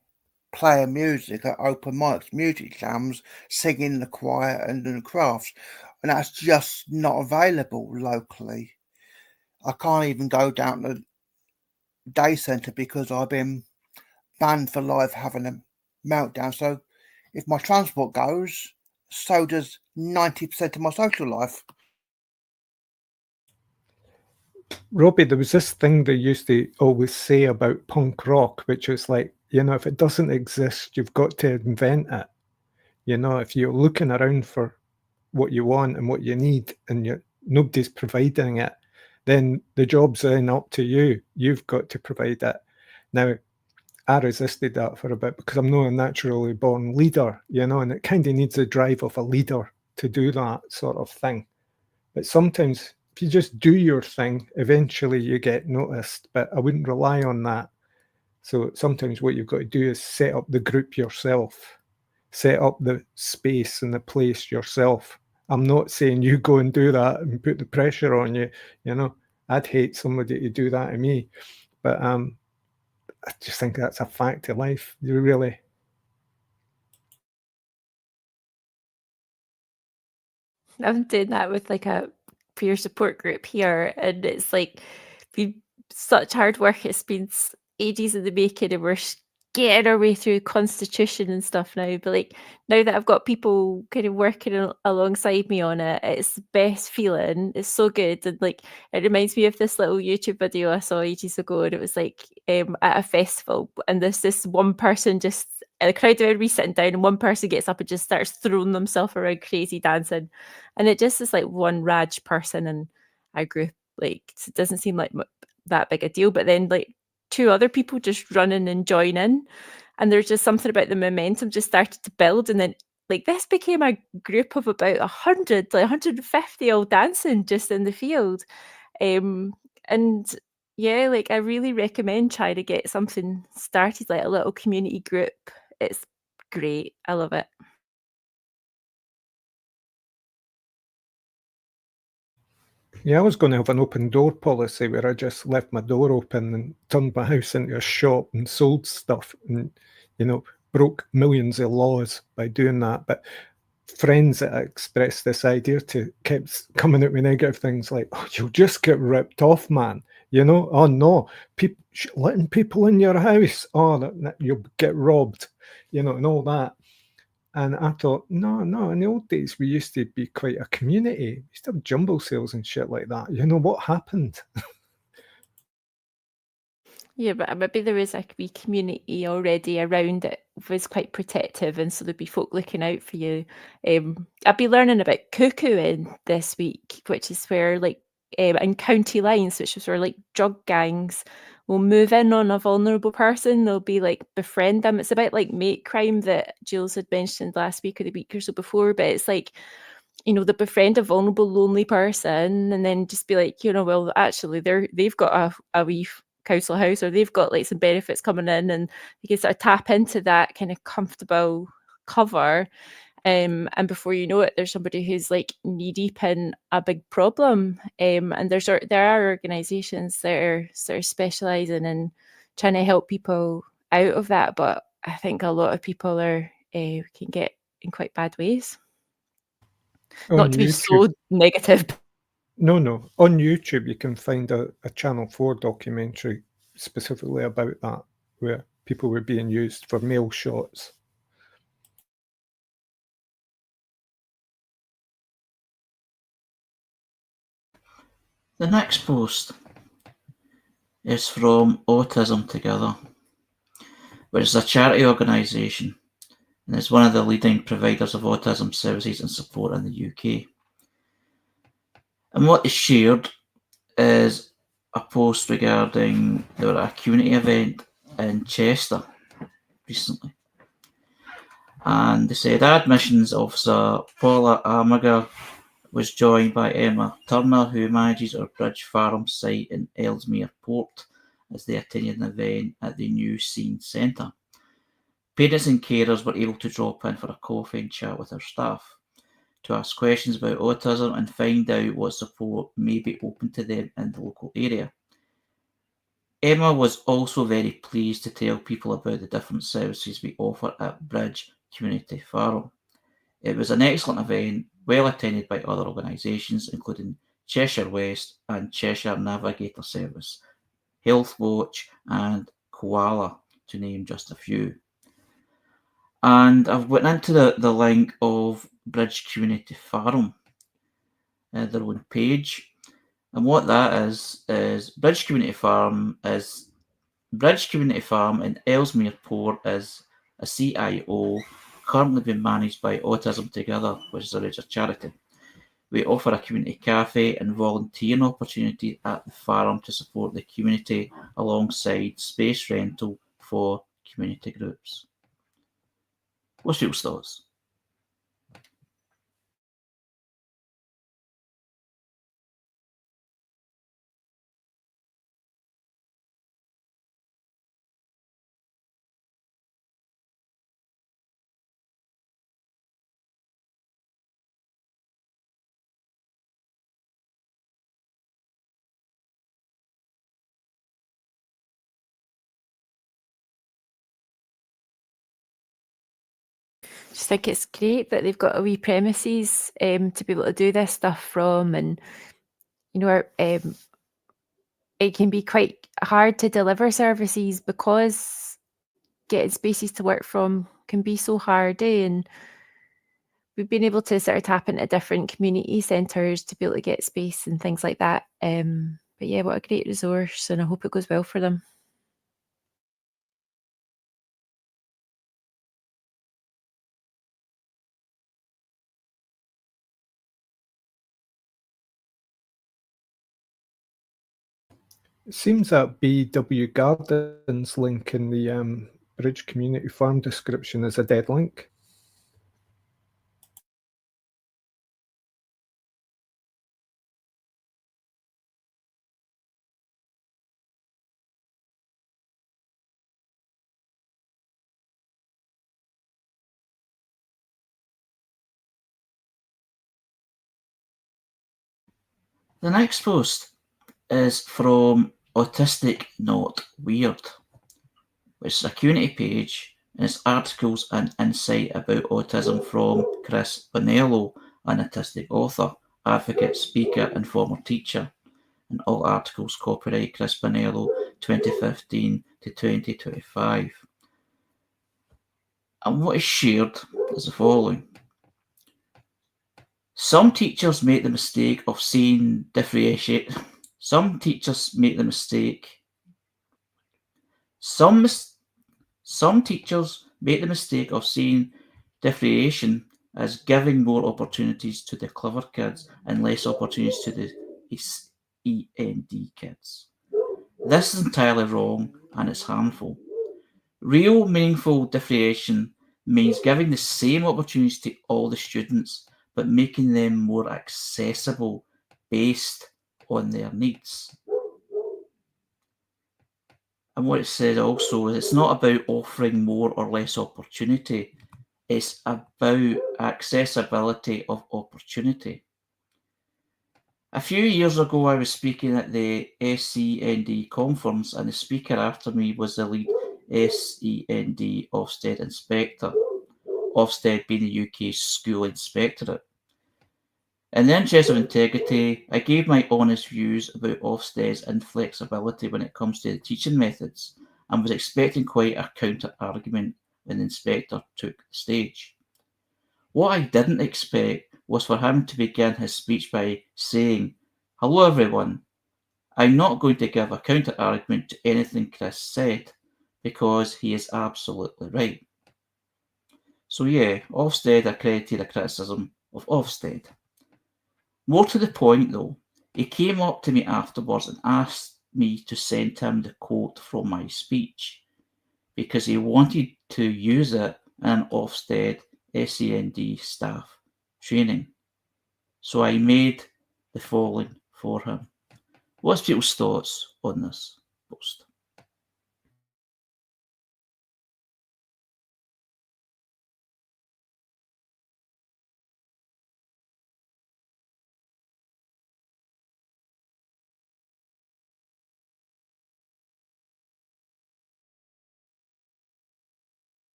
playing music at open mics, music jams, singing in the choir and doing crafts, and that's just not available locally. I can't even go down to the day centre because I've been banned for live having a meltdown. So if my transport goes, so does 90% of my social life. Robbie, there was this thing they used to always say about punk rock, which was like, you know, if it doesn't exist, you've got to invent it. You know, if you're looking around for what you want and what you need and nobody's providing it, then the job's then up to you. You've got to provide it. Now, I resisted that for a bit because I'm not a naturally born leader, you know, and it kind of needs the drive of a leader to do that sort of thing. But sometimes if you just do your thing, eventually you get noticed. But I wouldn't rely on that So sometimes what you've got to do is set up the group yourself, set up the space and the place yourself. I'm not saying you go and do that and put the pressure on you. You know, I'd hate somebody to do that to me. But I just think that's a fact of life. You really. I'm doing that with like a peer support group here, and it's like been such hard work. It's been ages in the making, and we're getting our way through constitution and stuff now. But like now that I've got people kind of working alongside me on it, it's the best feeling. It's so good, and like it reminds me of this little YouTube video I saw ages ago, and it was like at a festival, and this one person just. The crowd of everybody sitting down, and one person gets up and just starts throwing themselves around crazy dancing. And it just is like one Raj person in our group. Like, it doesn't seem like that big a deal. But then, like, 2 other people just run in and join in. And there's just something about the momentum just started to build. And then, like, this became a group of about 100, like 150 all dancing just in the field. And yeah, like, I really recommend trying to get something started, like a little community group. It's great. I love it. Yeah, I was going to have an open door policy where I just left my door open and turned my house into a shop and sold stuff and, you know, broke millions of laws by doing that. But friends that I expressed this idea to kept coming at me negative things like, oh, you'll just get ripped off, man. You know, oh no, letting people in your house, oh, you'll get robbed, you know, and all that. And I thought, no, in the old days, we used to be quite a community. We used to have jumble sales and shit like that. You know, what happened? Yeah, but maybe there was a wee community already around it, was quite protective, and so there'd be folk looking out for you. I've been learning about cuckooing this week, which is where like in county lines, which is where like drug gangs will move in on a vulnerable person. They'll be like befriend them. It's about like mate crime that Jules had mentioned last week or the week or so before, but it's like, you know, they befriend a vulnerable, lonely person and then just be like, you know, well, actually they've got a wee council house, or they've got like some benefits coming in, and you can sort of tap into that kind of comfortable cover. And before you know it, there's somebody who's like knee deep in a big problem. And there are organisations that are sort of specialising in trying to help people out of that. But I think a lot of people can get in quite bad ways. On Not to be YouTube. so negative. No. On YouTube, you can find a Channel 4 documentary specifically about that, where people were being used for mail shots. The next post is from Autism Together, which is a charity organisation and is one of the leading providers of autism services and support in the UK. And what is shared is a post regarding there were a community event in Chester recently. And they said admissions officer Paula Armiger was joined by Emma Turner, who manages our Bridge Farm site in Ellesmere Port, as they attended an event at the New Scene Centre. Parents and carers were able to drop in for a coffee and chat with our staff to ask questions about autism and find out what support may be open to them in the local area. Emma was also very pleased to tell people about the different services we offer at Bridge Community Farm. It was an excellent event, well attended by other organisations, including Cheshire West and Cheshire Navigator Service, Health Watch and Koala, to name just a few. And I've went into the link of Bridge Community Farm, their own page. And what that is Bridge Community Farm in Ellesmere Port is a CIO currently being managed by Autism Together, which is a Rangers charity. We offer a community cafe and volunteering opportunity at the farm to support the community alongside space rental for community groups. What's your thoughts? just think it's great that they've got a wee premises to be able to do this stuff from, and it can be quite hard to deliver services because getting spaces to work from can be so hard, and we've been able to sort of tap into different community centres to be able to get space and things like that. But yeah, what a great resource, and I hope it goes well for them. It seems that BW Gardens link in the Bridge Community Farm description is a dead link. The next post is from Autistic Not Weird, which is a community page, and it's articles and insight about autism from Chris Bonello, an autistic author, advocate, speaker, and former teacher. And all articles copyright Chris Bonello 2015 to 2025. And what is shared is the following. Some teachers make the mistake of seeing differentiation. Some teachers make the mistake. Some teachers make the mistake of seeing differentiation as giving more opportunities to the clever kids and less opportunities to the END kids. This is entirely wrong and it's harmful. Real meaningful differentiation means giving the same opportunities to all the students, but making them more accessible based on their needs. And what it says also is it's not about offering more or less opportunity. It's about accessibility of opportunity. A few years ago, I was speaking at the SEND conference, and the speaker after me was the lead SEND Ofsted inspector, Ofsted being the UK's school inspectorate. In the interest of integrity, I gave my honest views about Ofsted's inflexibility when it comes to the teaching methods, and was expecting quite a counter-argument when the inspector took the stage. What I didn't expect was for him to begin his speech by saying, "Hello everyone, I'm not going to give a counter-argument to anything Chris said, because he is absolutely right." So yeah, Ofsted accredited a criticism of Ofsted. More to the point though, he came up to me afterwards and asked me to send him the quote from my speech, because he wanted to use it in an Ofsted SEND staff training. So I made the following for him. What's people's thoughts on this post?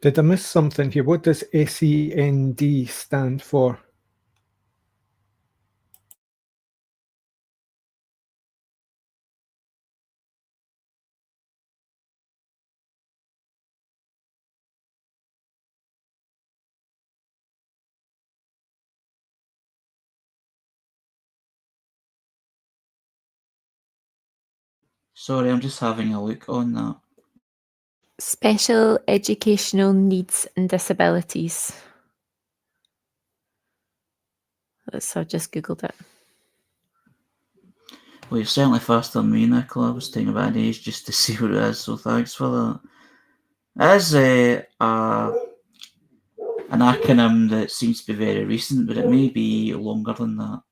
Did I miss something here? What does SEND stand for? Sorry, I'm just having a look on that. Special educational needs and disabilities. So I just googled it. Well, you're certainly faster than me, Nicola. I was taking about an age just to see what it is, so thanks for that. It is an acronym that seems to be very recent, but it may be longer than that.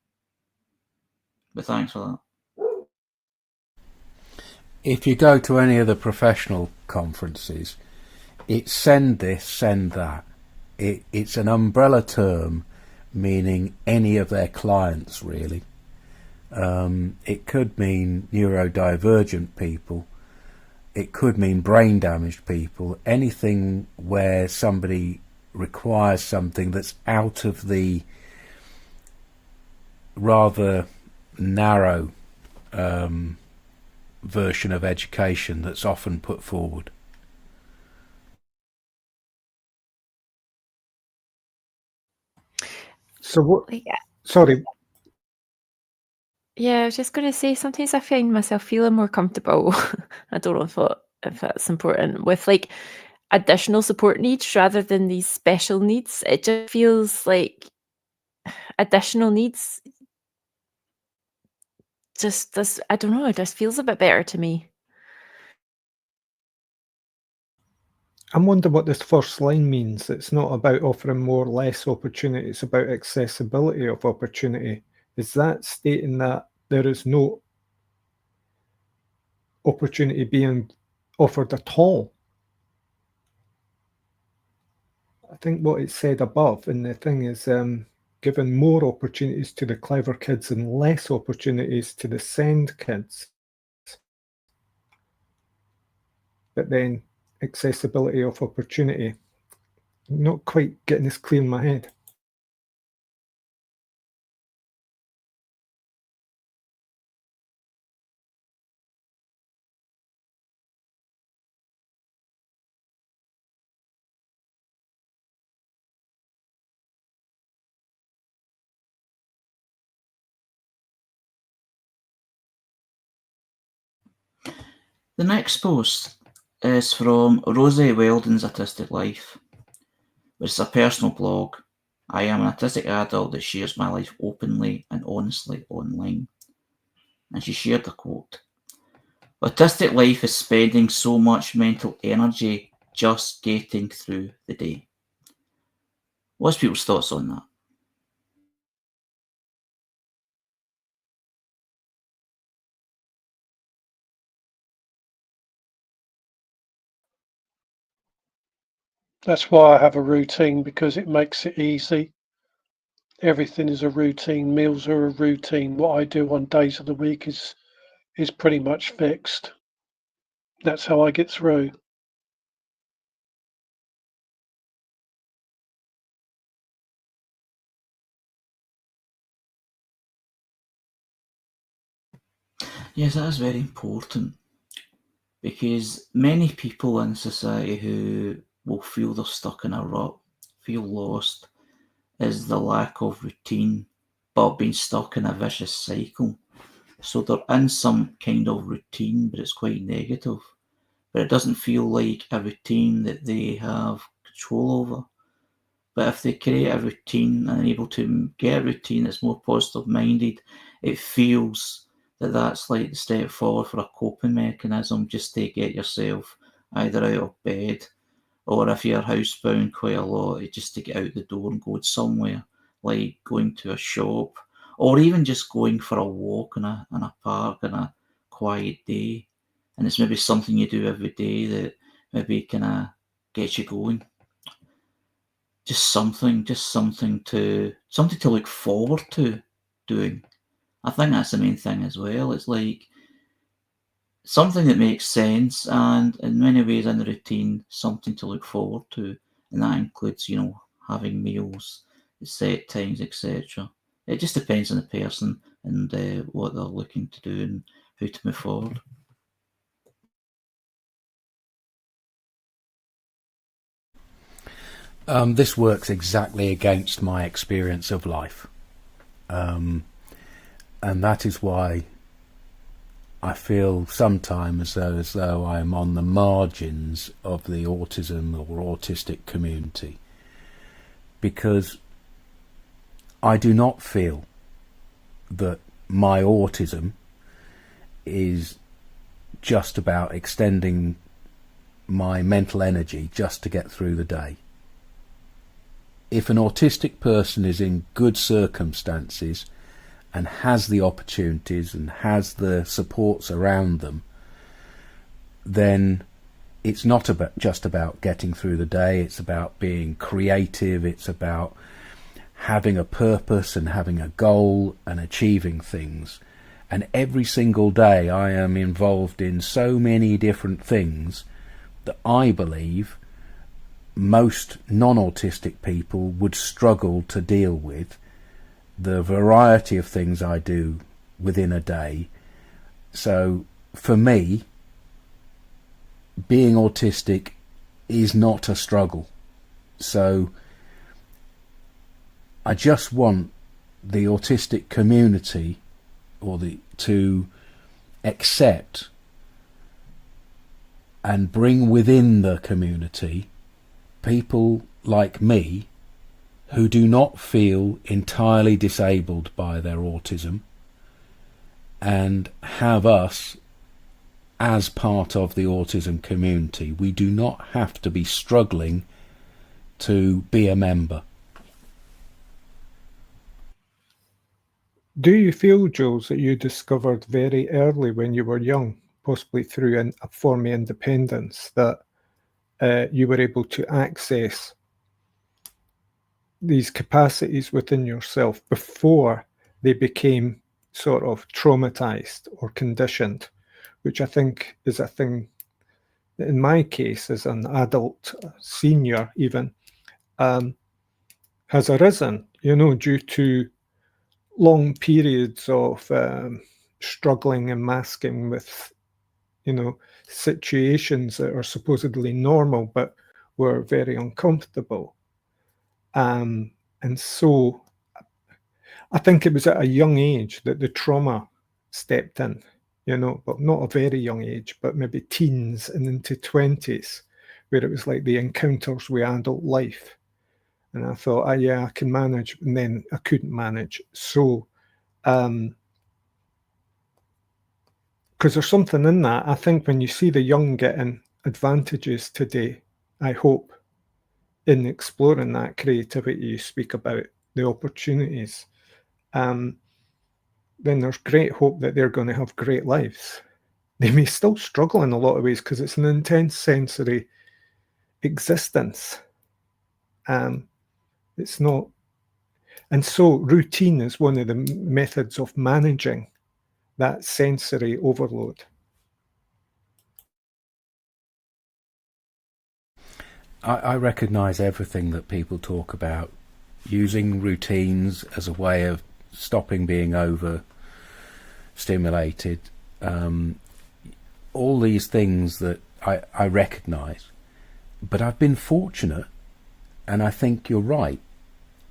But thanks for that. If you go to any of the professional conferences, it's send this, send that. It's an umbrella term meaning any of their clients, really. It could mean neurodivergent people. it could mean brain damaged people, anything where somebody requires something that's out of the rather narrow version of education that's often put forward. So what? Like, Sorry. yeah, I was just going to say, sometimes I find myself feeling more comfortable. I don't know if that's important, with like additional support needs rather than these special needs. It just feels like additional needs just does, I don't know, it just feels a bit better to me. I'm wondering what this first line means. It's not about offering more or less opportunity, it's about accessibility of opportunity. Is that stating that there is no opportunity being offered at all? I think what it said above in the thing is giving more opportunities to the clever kids and less opportunities to the send kids. But then accessibility of opportunity. Not quite getting this clear in my head. The next post is from Rosie Weldon's Autistic Life, which is a personal blog. I am an autistic adult that shares my life openly and honestly online. And she shared a quote. Autistic life is spending so much mental energy just getting through the day. What's people's thoughts on that? That's why I have a routine, because it makes it easy. Everything is a routine. Meals are a routine. What I do on days of the week is pretty much fixed. That's how I get through. Yes, that is very important, because many people in society who will feel they're stuck in a rut, feel lost, is the lack of routine, but being stuck in a vicious cycle. So they're in some kind of routine, but it's quite negative. But it doesn't feel like a routine that they have control over. But if they create a routine and are able to get a routine that's more positive minded, it feels that that's like the step forward for a coping mechanism, just to get yourself either out of bed, or if you're housebound quite a lot, just to get out the door and go somewhere, like going to a shop, or even just going for a walk in a park on a quiet day. And it's maybe something you do every day that maybe kind of gets you going. Just something to look forward to doing. I think that's the main thing as well. It's like something that makes sense, and in many ways in the routine, something to look forward to, and that includes, having meals at set times, etc. It just depends on the person and what they're looking to do and how to move forward. This works exactly against my experience of life. And that is why I feel sometimes as though I am on the margins of the autism or autistic community, because I do not feel that my autism is just about extending my mental energy just to get through the day. If an autistic person is in good circumstances and has the opportunities and has the supports around them, then it's not just about getting through the day. It's about being creative. It's about having a purpose and having a goal and achieving things. And every single day I am involved in so many different things that I believe most non-autistic people would struggle to deal with. The variety of things I do within a day. So for me, being autistic is not a struggle. So I just want the autistic community to accept and bring within the community people like me who do not feel entirely disabled by their autism, and have us as part of the autism community. We do not have to be struggling to be a member. Do you feel, Jules, that you discovered very early when you were young, possibly through a form of independence, that you were able to access these capacities within yourself before they became sort of traumatized or conditioned, which I think is a thing that in my case as an adult senior even has arisen, due to long periods of struggling and masking with situations that are supposedly normal but were very uncomfortable. And so I think it was at a young age that the trauma stepped in, but not a very young age, but maybe teens and into 20s, where it was like the encounters with adult life. And I thought, yeah, I can manage. And then I couldn't manage. So, because there's something in that. I think when you see the young getting advantages today, I hope, in exploring that creativity you speak about, the opportunities, then there's great hope that they're going to have great lives. They may still struggle in a lot of ways because it's an intense sensory existence. It's not, and so routine is one of the methods of managing that sensory overload. I recognise everything that people talk about, using routines as a way of stopping being overstimulated. All these things that I recognise. But I've been fortunate, and I think you're right.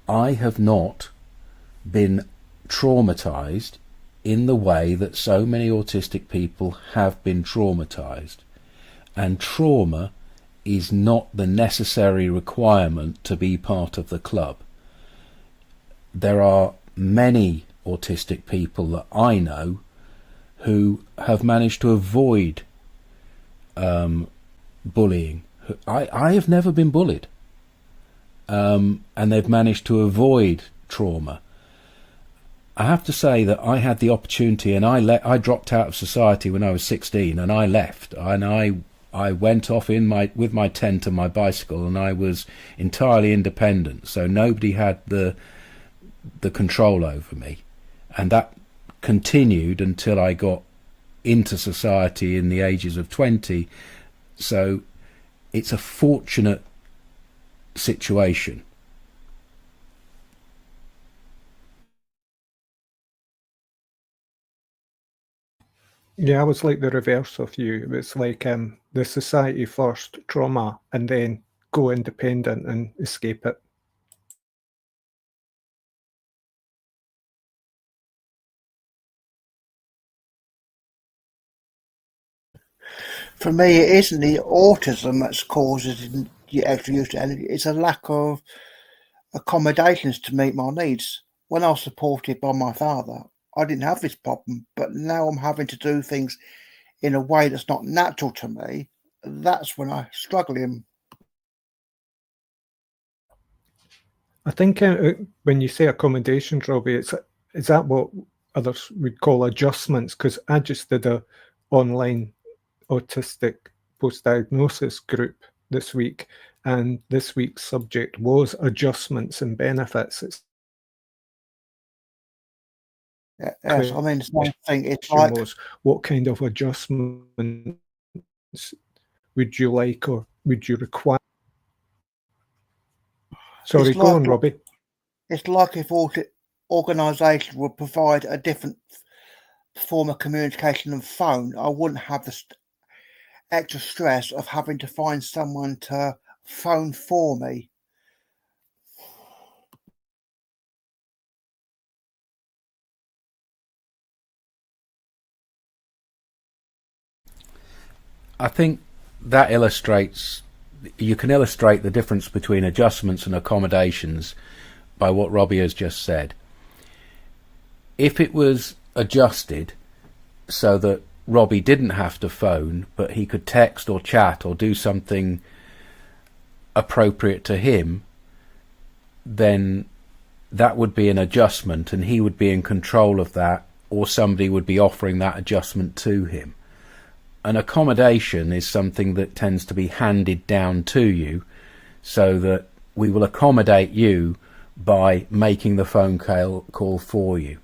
I have not been traumatised in the way that so many autistic people have been traumatised. And trauma is not the necessary requirement to be part of the club. There are many autistic people that I know who have managed to avoid bullying. I have never been bullied, and they've managed to avoid trauma. I have to say that I had the opportunity, and I dropped out of society when I was 16, and I left, and I went off with my tent and my bicycle, and I was entirely independent, so nobody had the control over me. And that continued until I got into society in the ages of 20. So it's a fortunate situation. Yeah, I was like the reverse of you. It was like the society first, trauma, and then go independent and escape it. For me, it isn't the autism that's causes the extra use of energy. It's a lack of accommodations to meet my needs. When I was supported by my father, I didn't have this problem, but now I'm having to do things in a way that's not natural to me. That's when I struggle in. I think when you say accommodations, Robbie, is that what others would call adjustments? Because I just did a online autistic post-diagnosis group this week, and this week's subject was adjustments and benefits. Yes, I mean, the same thing. It's question like, was, what kind of adjustments would you like or would you require? Sorry, It's go like- on, Robbie. it's like if organisations would provide a different form of communication than phone, I wouldn't have the extra stress of having to find someone to phone for me. I think that you can illustrate the difference between adjustments and accommodations by what Robbie has just said. If it was adjusted so that Robbie didn't have to phone, but he could text or chat or do something appropriate to him, then that would be an adjustment and he would be in control of that, or somebody would be offering that adjustment to him. An accommodation is something that tends to be handed down to you, so that we will accommodate you by making the phone call for you.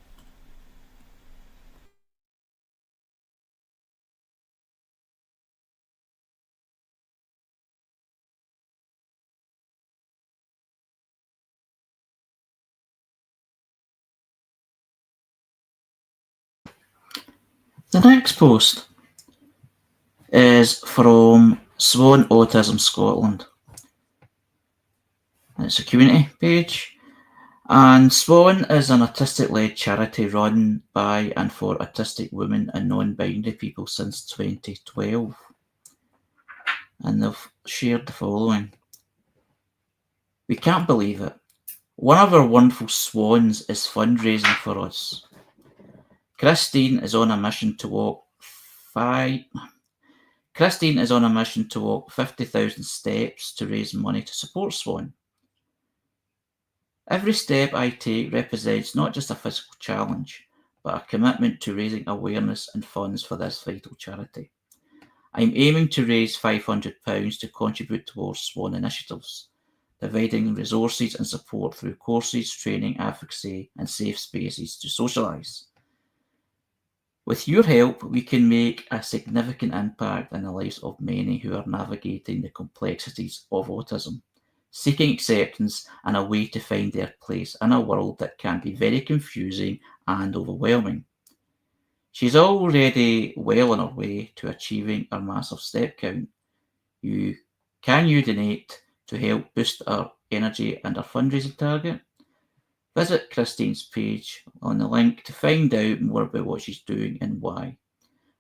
The next post is from Swan Autism Scotland. It's a community page, and Swan is an autistic-led charity run by and for autistic women and non-binary people since 2012. And they've shared the following. We can't believe it. One of our wonderful swans is fundraising for us. Christine is on a mission to walk 50,000 steps to raise money to support Swan. Every step I take represents not just a physical challenge, but a commitment to raising awareness and funds for this vital charity. I'm aiming to raise £500 to contribute towards Swan initiatives, providing resources and support through courses, training, advocacy, and safe spaces to socialise. With your help, we can make a significant impact in the lives of many who are navigating the complexities of autism, seeking acceptance and a way to find their place in a world that can be very confusing and overwhelming. She's already well on her way to achieving her massive step count. Can you donate to help boost our energy and our fundraising target? Visit Christine's page on the link to find out more about what she's doing and why.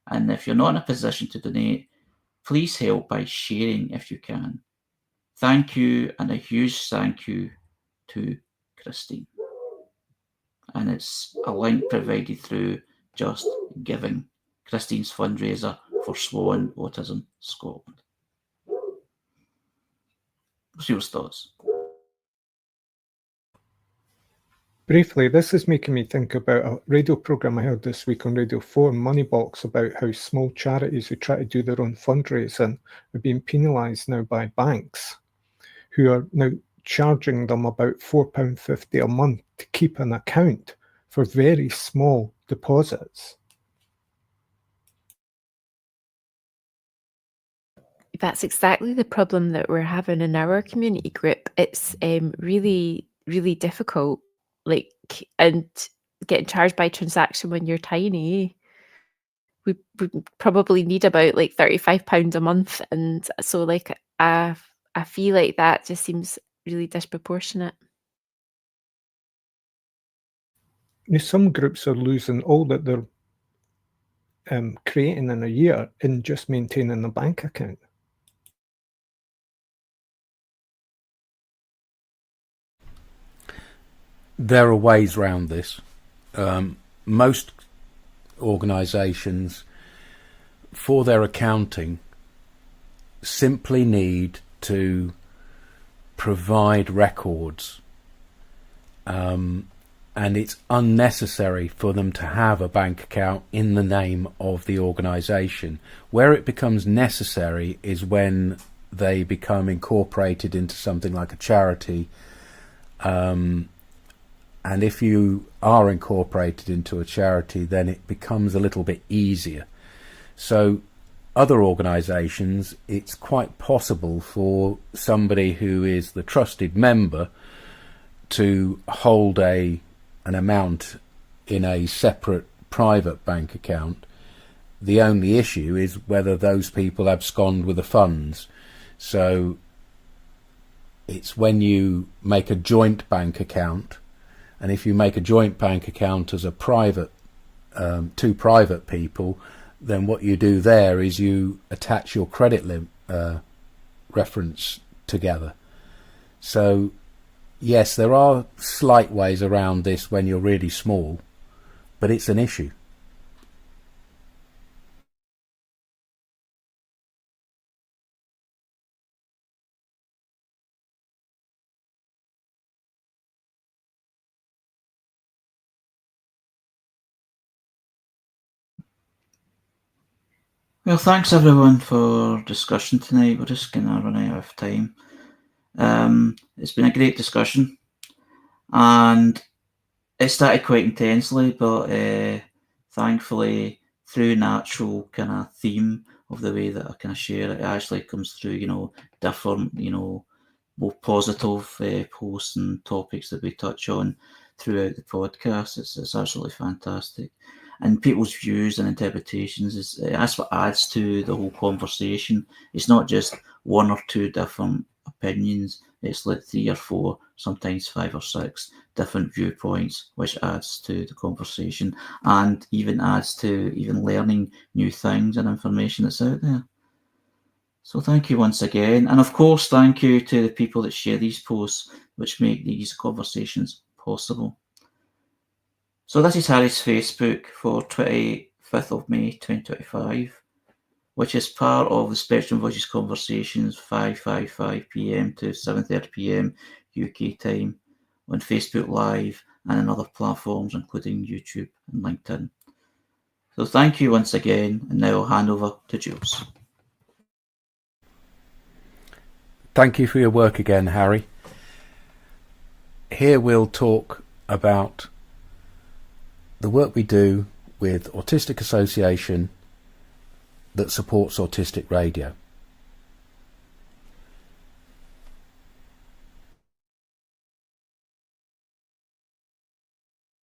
And if you're not in a position to donate, please help by sharing if you can. Thank you, and a huge thank you to Christine. And it's a link provided through Just Giving, Christine's fundraiser for Swan Autism Scotland. What's your thoughts? Briefly, this is making me think about a radio programme I heard this week on Radio 4, Moneybox, about how small charities who try to do their own fundraising are being penalised now by banks, who are now charging them about £4.50 a month to keep an account for very small deposits. That's exactly the problem that we're having in our community group. It's really, really difficult, and getting charged by transaction when you're tiny. We probably need about £35 a month, and so I feel like that just seems really disproportionate. Some groups are losing all that they're creating in a year in just maintaining a bank account. There are ways around this. Most organisations, for their accounting, simply need to provide records, and it's unnecessary for them to have a bank account in the name of the organisation. Where it becomes necessary is when they become incorporated into something like a charity, And if you are incorporated into a charity, then it becomes a little bit easier. So other organisations, it's quite possible for somebody who is the trusted member to hold an amount in a separate private bank account. The only issue is whether those people abscond with the funds. So it's when you make a joint bank account, and if you make a joint bank account as a private, two private people, then what you do there is you attach your credit reference together. So yes, there are slight ways around this when you're really small, but it's an issue. Well, thanks everyone for discussion tonight. We're just kind of running out of time. It's been a great discussion, and it started quite intensely, but thankfully through natural kind of theme of the way that I kind of share it, it actually comes through, different, both positive posts and topics that we touch on throughout the podcast. It's absolutely fantastic. And people's views and interpretations, that's what adds to the whole conversation. It's not just one or two different opinions. It's like 3 or 4, sometimes 5 or 6 different viewpoints, which adds to the conversation and even adds to even learning new things and information that's out there. So thank you once again. And of course, thank you to the people that share these posts, which make these conversations possible. So this is Harry's Facebook for 25th of May 2025, which is part of the Spectrum Voices Conversations 5:55 p.m. to 7:30 p.m. UK time on Facebook Live and on other platforms including YouTube and LinkedIn. So thank you once again, and now I'll hand over to Jules. Thank you for your work again, Harry. Here we'll talk about the work we do with Autistic Association that supports Autistic Radio.